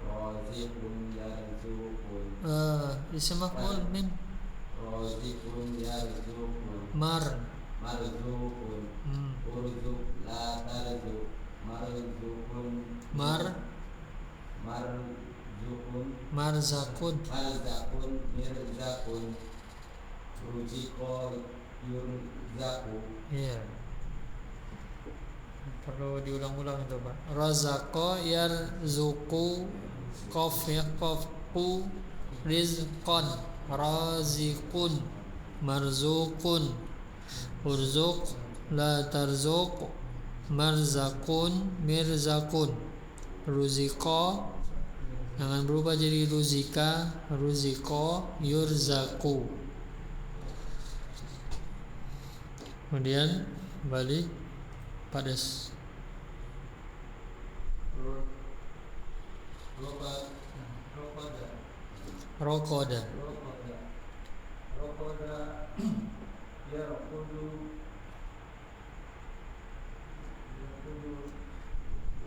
razikun yarzukun isim maf'ul min razikun yarzukun marzukun urzuk la tarzuk marzukun marzakun mirzakun ruziko yurzaku. Iya. Perlu diulang-ulang itu Pak. Razaqo yarzuqu qaf ya qafku rizqan raziqun marzuqun urzuq la tarzuq marzakun mirzakun ruziqa jangan berubah jadi ruzika ruziqo yurzaku. Kemudian balik padas rokoda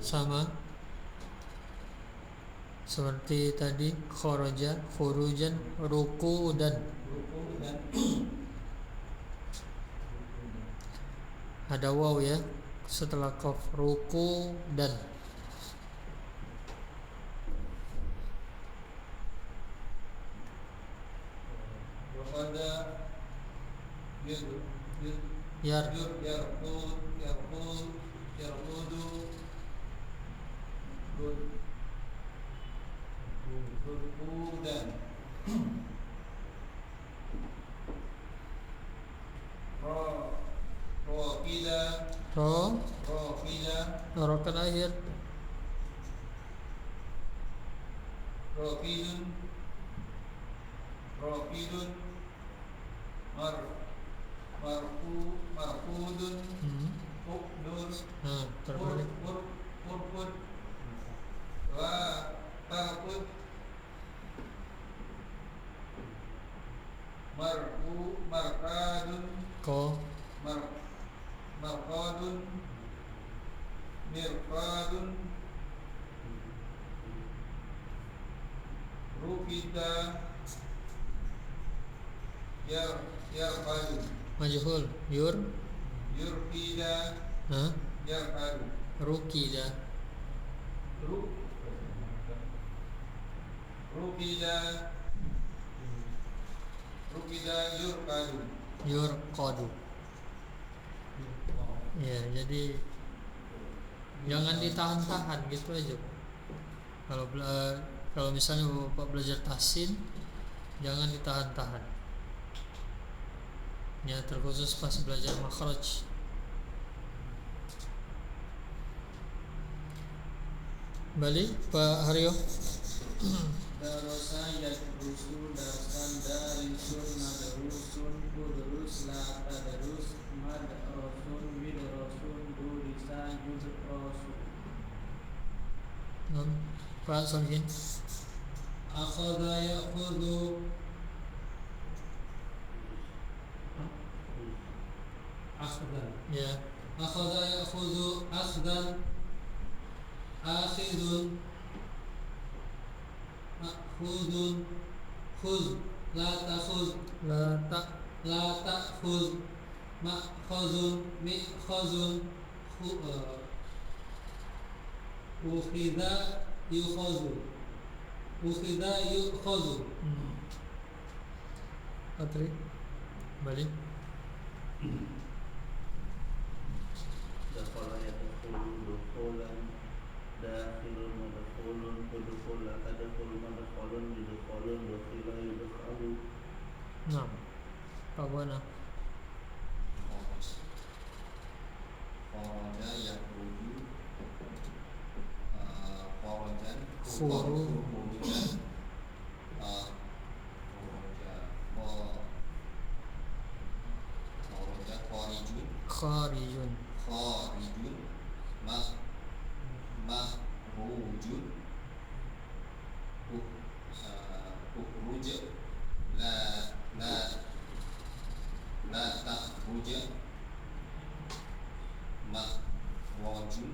sama seperti tadi kharaja khurujan ruku dan ada waw ya setelah qaf ruku dan rokan akhir Rokidun markudun ukdur terbalik purpud wa tarpud markadun markadun mirkadun rukida yarqadu majhul yurkida yarqadu rukida yurqadu ya. Jadi Jangan ditahan-tahan gitu aja. Kalau misalnya Bapak belajar tahsin, jangan ditahan-tahan. Ya, terkhusus pas belajar makhraj. Balik Pak Haryo. Darosa yadrusu darsan darisun madrusun kudrus la tadrus madrosun widrosun durisa yudrosu. Pak Solihin. Akhadha ya'khudhu akhdan. Ya. Akhadha ya'khudhu akhdan. Akhidun ma'khudun khudh la takhudh La tak. la ta'khudh ma'khazun mi'khazun ukhidha yukhadhu ukhidha yukhadhu. Patri. Balik. Dakhala yadkhulu dukhulan dakhilun madkhulun udkhul la tadkhul madkhulun yudkhulun dukhila yudkhalu. Nah, Pak Wana. Kharaja yakhruju kharajan Khuru. khurujan kharaja kharijun Kharijun. kharijun makhrujun ukhruj la takhruj makhrujun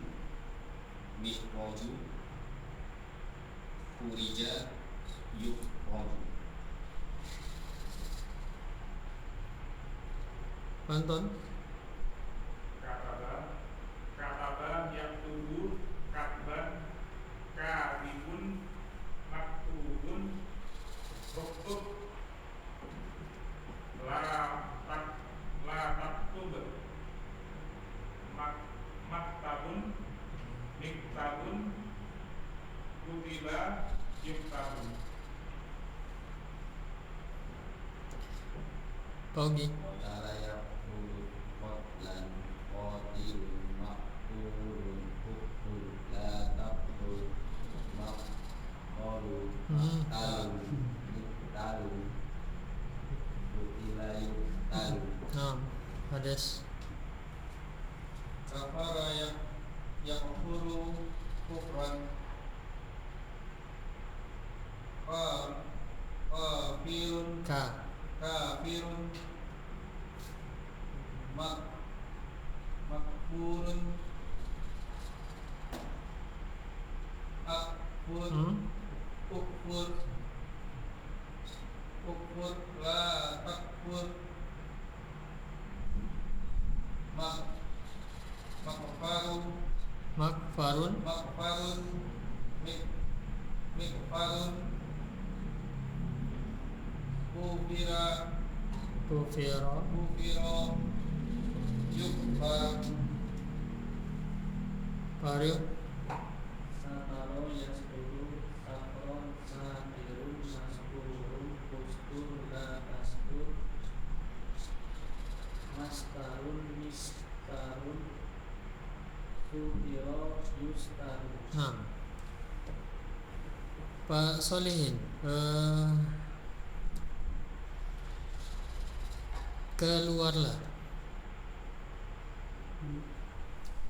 mikhrujun khurija yukhraju. Anton. Kataban yaktubu katban katibun maktubun uktub la taktub maktabun miktabun kutiba yuktabun. Paugi. Qatala yaqulu qatlan qatilun maqtulun uqtul la taqtul maqtalu maqtalun yuqtalu qutila yuqtalu. Nah, Hades. Kafara yakfuru kufran kafirun kafirun makfurun akfur ukfur la takfur Makfarun. mikfarun kufira Kufira. yukfar. Pak Haryo. Sataro yasduru sakron sadirun maskurun kustur la tastur mastarun mistarun sutiro yustaru. Nah, Pak Solihin. Keluarlah.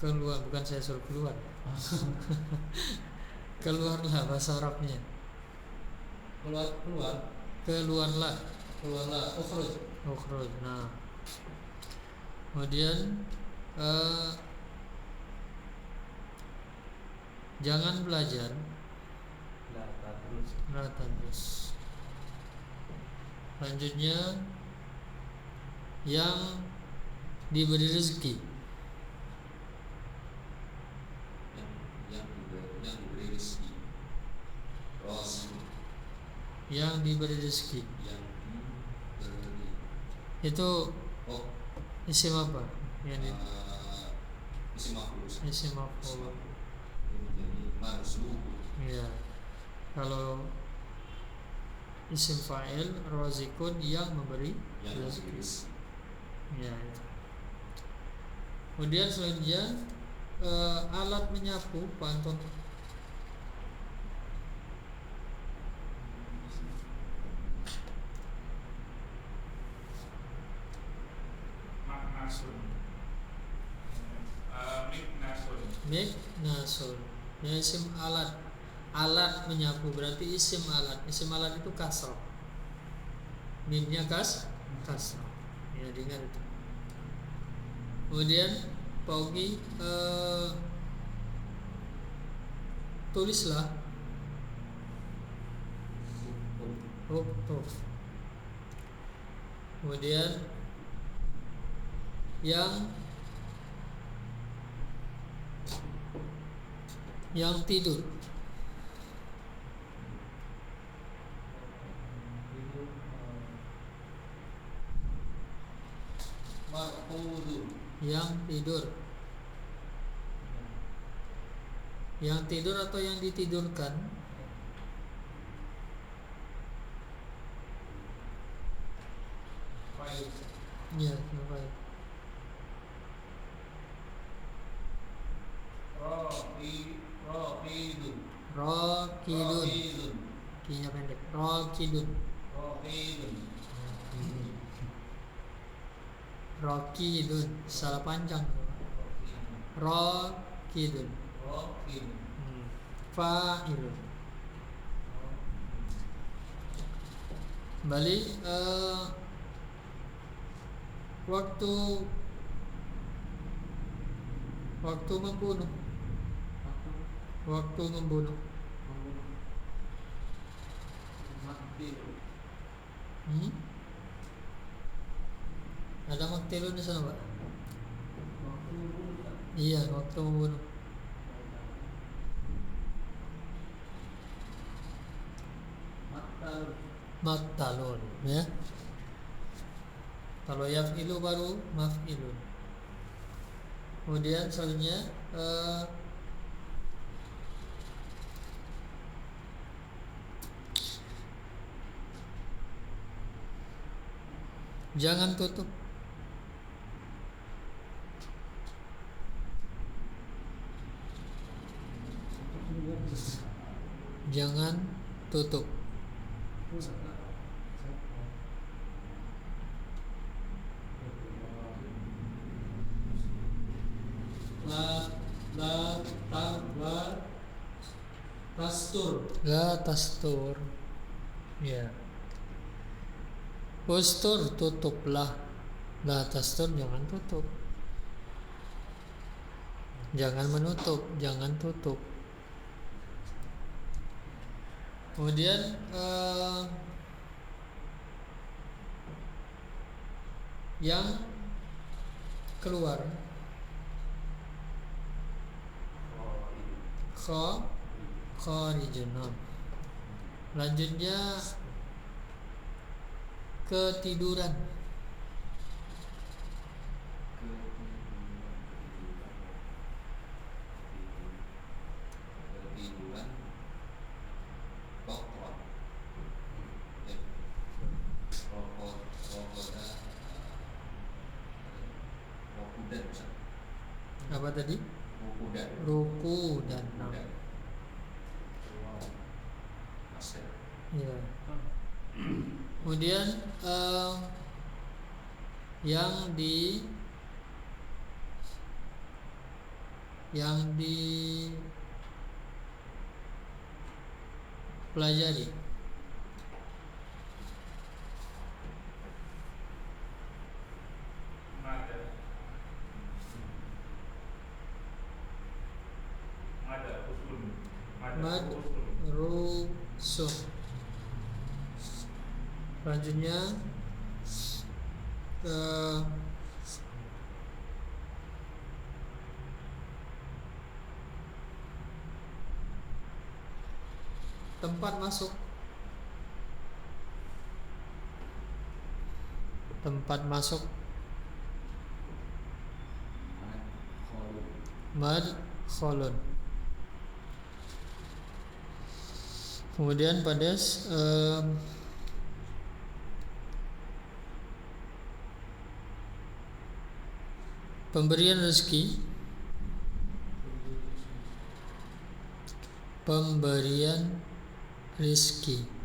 Keluar, bukan saya suruh keluar. Keluarlah bahasa Arabnya. Keluarlah. Ukhruj. Nah, kemudian jangan belajar. La tadrus. Selanjutnya, yang diberi rezeki. Yang diberi rezeki. Yang diberi rezeki. Yang diberi. Itu Oh, isim apa? Yang di isim maf'ul. isim maf'ul. menjadi marzuk. Ya. Kalau isim fa'il razikun yang memberi Yang rezeki. rezeki. Ya. Itu. Kemudian selanjutnya alat menyapu, Pak Anton. Maknasun. Miknasun. Miknasun. Ya, isim alat. Alat menyapu berarti isim alat. Isim alat itu kasrah. Mimnya kasrah. Ya, dengar itu. Kemudian Pak Ugi tulislah uktub. Kemudian yang tidur. Marqudun. Yang tidur. Yang tidur atau yang ditidurkan? Fa'il. Ya, baik. Raqidun. Raqidun. Kinya pendek. Raqidun. Raqidun. Salah panjang. Raqidun. Fa'ilun. Kembali waktu membunuh. Waktu membunuh. Ada maktilun di sana, Pak? Iya, waktu membunuh. Maktalun, ya. Kalau yaf'ilu baru maf'ilun. Kemudian selanjutnya jangan tutup. Jangan tutup. La tastur. Ya. Ustur, tutuplah. La tastur, jangan tutup. Jangan menutup, jangan tutup. Kemudian yang keluar kharijun. Lanjutnya ketiduran. Ketiduran. Apa tadi? Rukudan. Ruku dan ya. Kemudian yang dipelajari. Madrusun. Selanjutnya tempat masuk. Tempat masuk. Madkhalun. Kemudian pada pemberian rezeki, pemberian rezeki.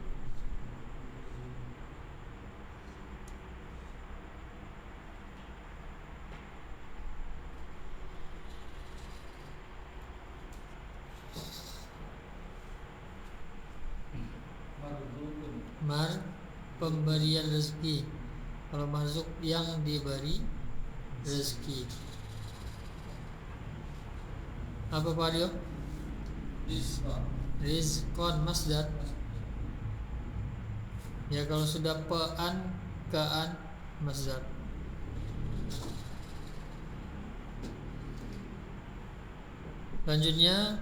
Mar, pemberian rezeki. Kalau masuk yang diberi rezeki. Apa Pak Rio? Rizqan. Rizqan masdar. Ya kalau sudah pean kaan masdar. Selanjutnya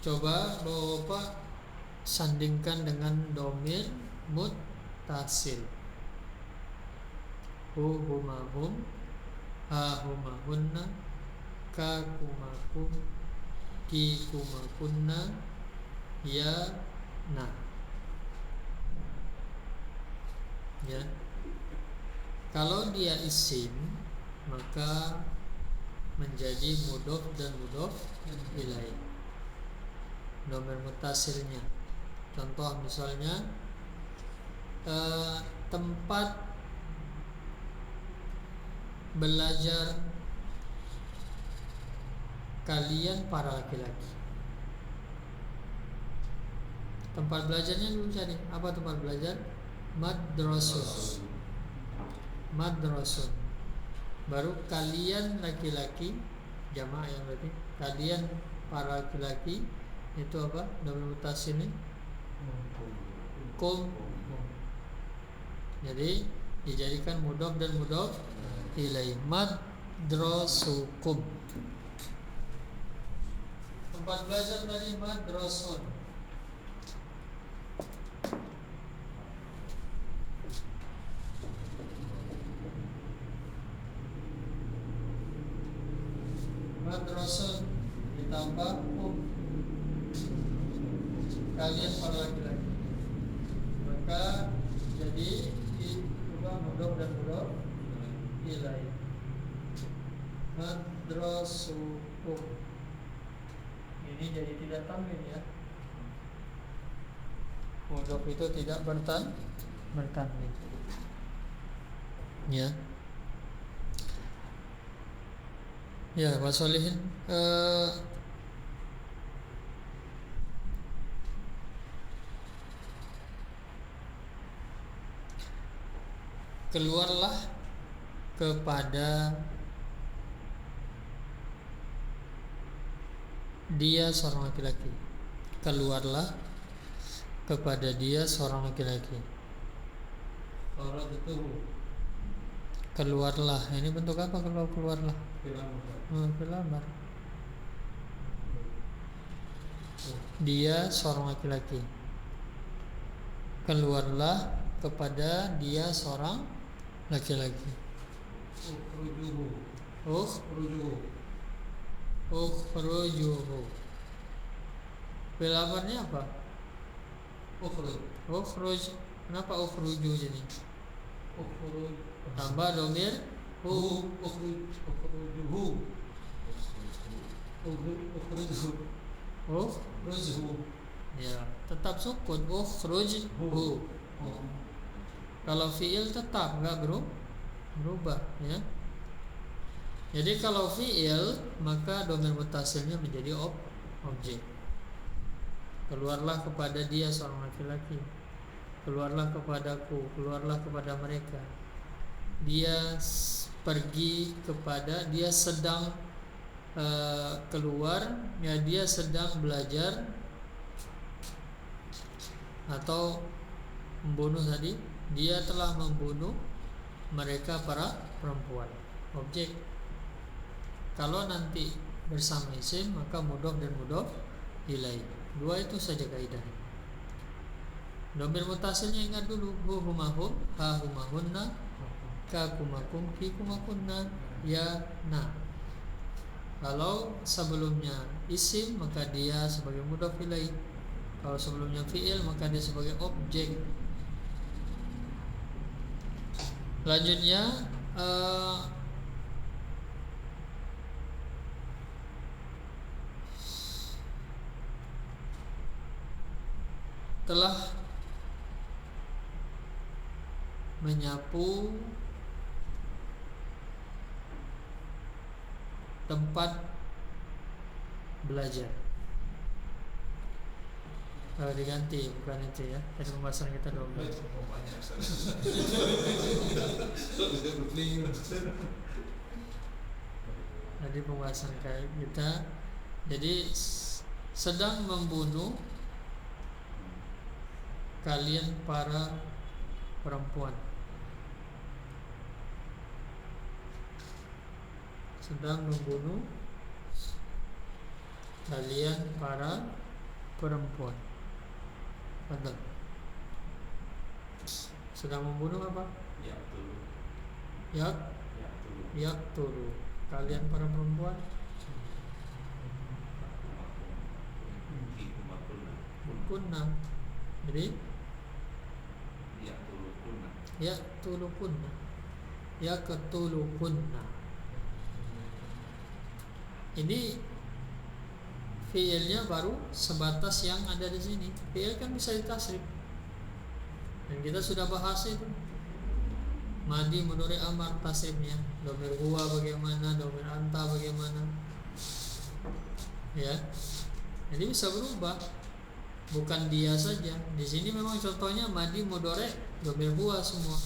coba Bapak sandingkan dengan domir muttasil. Hu huma hum, ha huma hunna, ka kuma kum, ki kuma kunna, ya na. Ya. Kalau dia isim maka menjadi mudhof dan mudhof ilaih. Domir muttasilnya. Contoh misalnya tempat belajar kalian para laki-laki. Tempat belajarnya dulu cari. Apa tempat belajar? Madrasun. Madrasun. Baru kalian laki-laki, jamaah yang berarti kalian para laki-laki. Itu apa? Domir muttasil ini kum. Jadi dijadikan mudhof dan mudhof ilaih. Madrasukum. Tempat belajar tadi madrasun. Madrasun ditambah kalian para laki-laki, maka jadi diubah mudhof dan mudhof ilaih. Madrasukum ini jadi tidak tanwin ya. Mudhof itu tidak bertanwin. Ya. Ya, Pak Solihin, keluarlah kepada dia seorang laki-laki. Keluarlah kepada dia seorang laki-laki. Keluarlah. Ini bentuk apa kalau keluarlah? Fil amr. Dia seorang laki-laki. Keluarlah kepada dia seorang laki-laki. Ukhrujuhu. Fil amrnya apa? Ukhruj. Kenapa ukhruju jadi? Tambah domir ukhrujuhu. Ya, tetap sukun ukhrujhu. Kalau fiil tetap enggak berubah ya. Jadi kalau fiil maka domir muttasilnya menjadi objek. Keluarlah kepada dia seorang laki-laki. Keluarlah kepadaku, keluarlah kepada mereka. Dia pergi kepada, dia sedang keluar, ya dia sedang belajar atau membunuh tadi. Dia telah membunuh mereka para perempuan. Objek. Kalau nanti bersama isim maka mudhof dan mudhof ilaih. Dua itu saja kaidah. Domir muttasilnya ingat dulu. Hu huma hum, ha huma hunna, ka kuma kum, ki kuma kunna, ya na. Kalau sebelumnya isim maka dia sebagai mudhaf ilaih. Kalau sebelumnya fi'il maka dia sebagai objek. Lanjutnya telah menyapu tempat belajar. Diganti, bukan itu ya. Tadi pembahasan kita 12. Tadi pembahasan kayak kita. Jadi sedang membunuh kalian para perempuan. Sedang membunuh kalian para perempuan. Betul. Sedang membunuh apa? Yaktulu. Kalian para perempuan. Kunna. Jadi yaktulukunna. Ini fiilnya baru sebatas yang ada di sini. Fiil kan bisa ditasrif. Dan kita sudah bahas itu. Madi mudhari amar tasrifnya. Dhamir huwa bagaimana, dhamir anta bagaimana. Ya. Jadi bisa berubah. Bukan dia saja. Di sini memang contohnya madi mudhari dhamir huwa semua.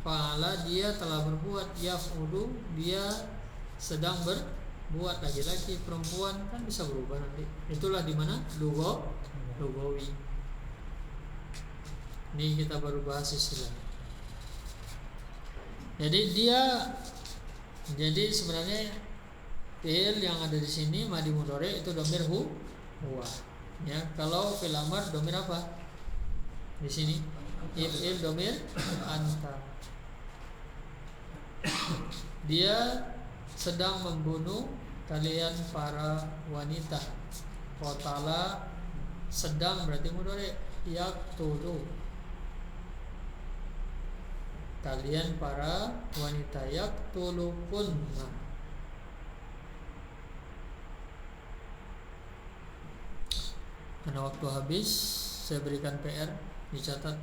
Fa'ala dia telah berbuat, yaf'ulu dia sedang berbuat, laki-laki perempuan kan bisa berubah nanti. Itulah di mana lugawi. Ini kita baru bahas istilah. Jadi sebenarnya fi'il yang ada di sini madi mudhari itu dhamir huwa. Ya, kalau fil amar dhamir apa? Di sini fi'il dhamir anta. Dia sedang membunuh kalian para wanita. Qatala sedang berarti mudhari, yaqtulu kalian para wanita, yaqtulukunna. Karena waktu habis, saya berikan PR, dicatat.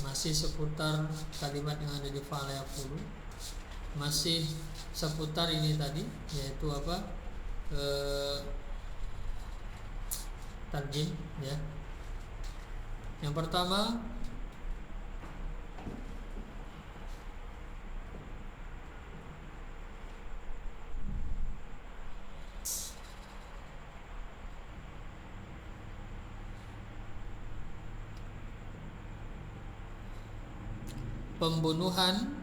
Masih seputar kalimat yang ada di fa'ala yaqulu. Masih seputar ini tadi, yaitu apa? Tarjim, ya. Yang pertama, pembunuhan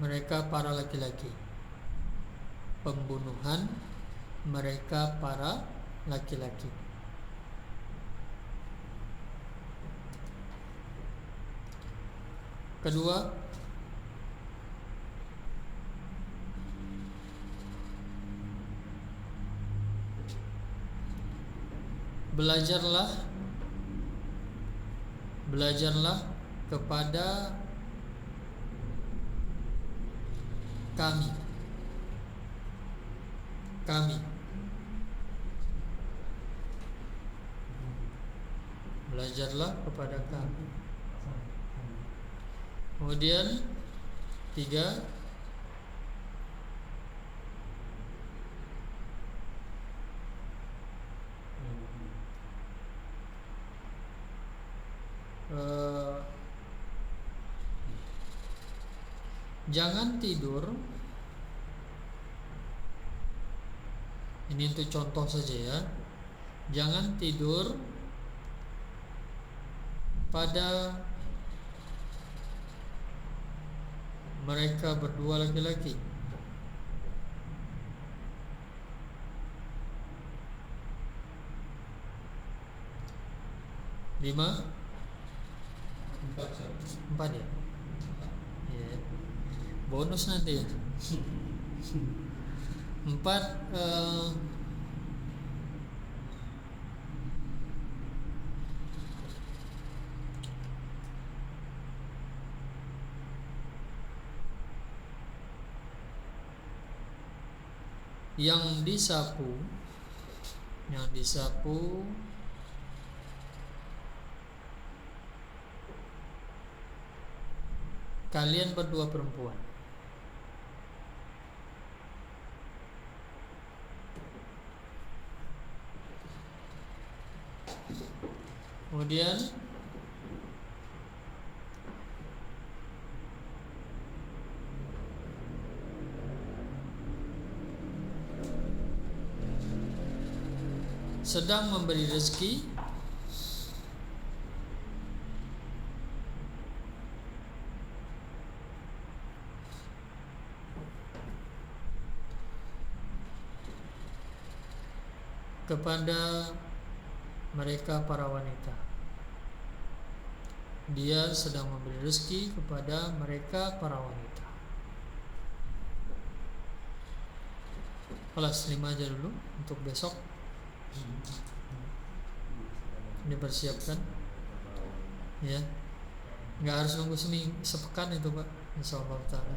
mereka para laki-laki. Pembunuhan mereka para laki-laki. Kedua, belajarlah kepada kami. Belajarlah kepada kami. Kemudian 3, jangan tidur. Ini untuk contoh saja ya. Jangan tidur pada mereka berdua laki-laki. 5 4 ya? Ya. Bonus nanti ya. 4 yang disapu kalian berdua perempuan. Kemudian sedang memberi rezeki kepada mereka para wanita. Dia sedang memberi rezeki kepada mereka para wanita. Kelas 5 aja dulu untuk besok. Dipersiapkan ya, nggak harus nunggu sepekan itu Pak, insyaallah taala.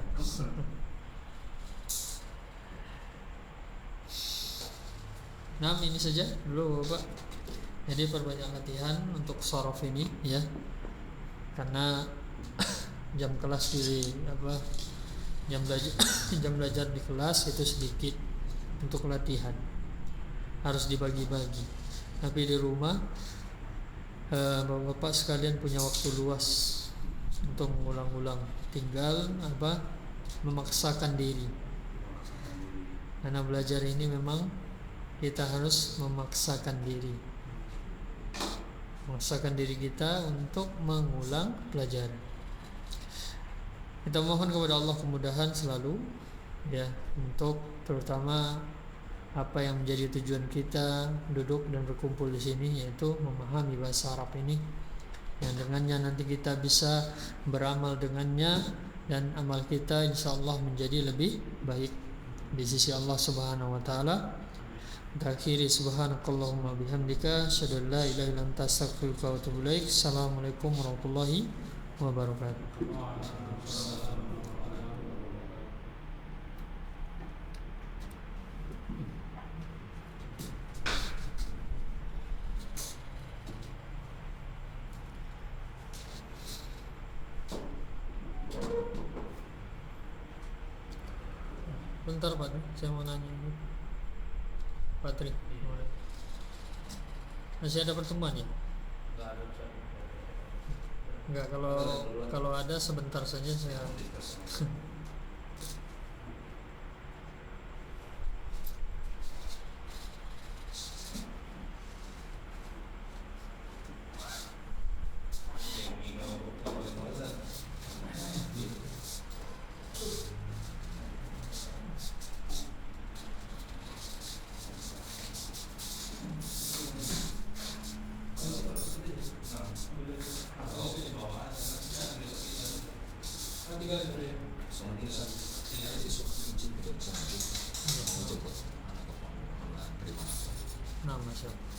Nah, ini saja dulu Bapak. Jadi perbanyak latihan untuk sorof ini ya, karena jam kelas jam belajar di kelas itu sedikit untuk latihan, harus dibagi-bagi. Tapi di rumah Bapak sekalian punya waktu luas untuk mengulang-ulang, tinggal memaksakan diri. Karena belajar ini memang kita harus memaksakan diri kita untuk mengulang pelajaran. Kita mohon kepada Allah kemudahan selalu ya, untuk terutama apa yang menjadi tujuan kita duduk dan berkumpul di sini, yaitu memahami bahasa Arab ini, yang dengannya nanti kita bisa beramal dengannya, dan amal kita insyaallah menjadi lebih baik di sisi Allah Subhanahu wa taala. Akhiri subhanakallahumma bihamdika asyhadu an la ilaha illa anta astaghfiruka wa atubu ilaik. Assalamualaikum warahmatullahi wabarakatuh. Bentar Pak, saya mau nanya ini. Patri, masih ada pertemuan ya? Enggak, kalau ada sebentar saja saya. Nah, Masya Allah.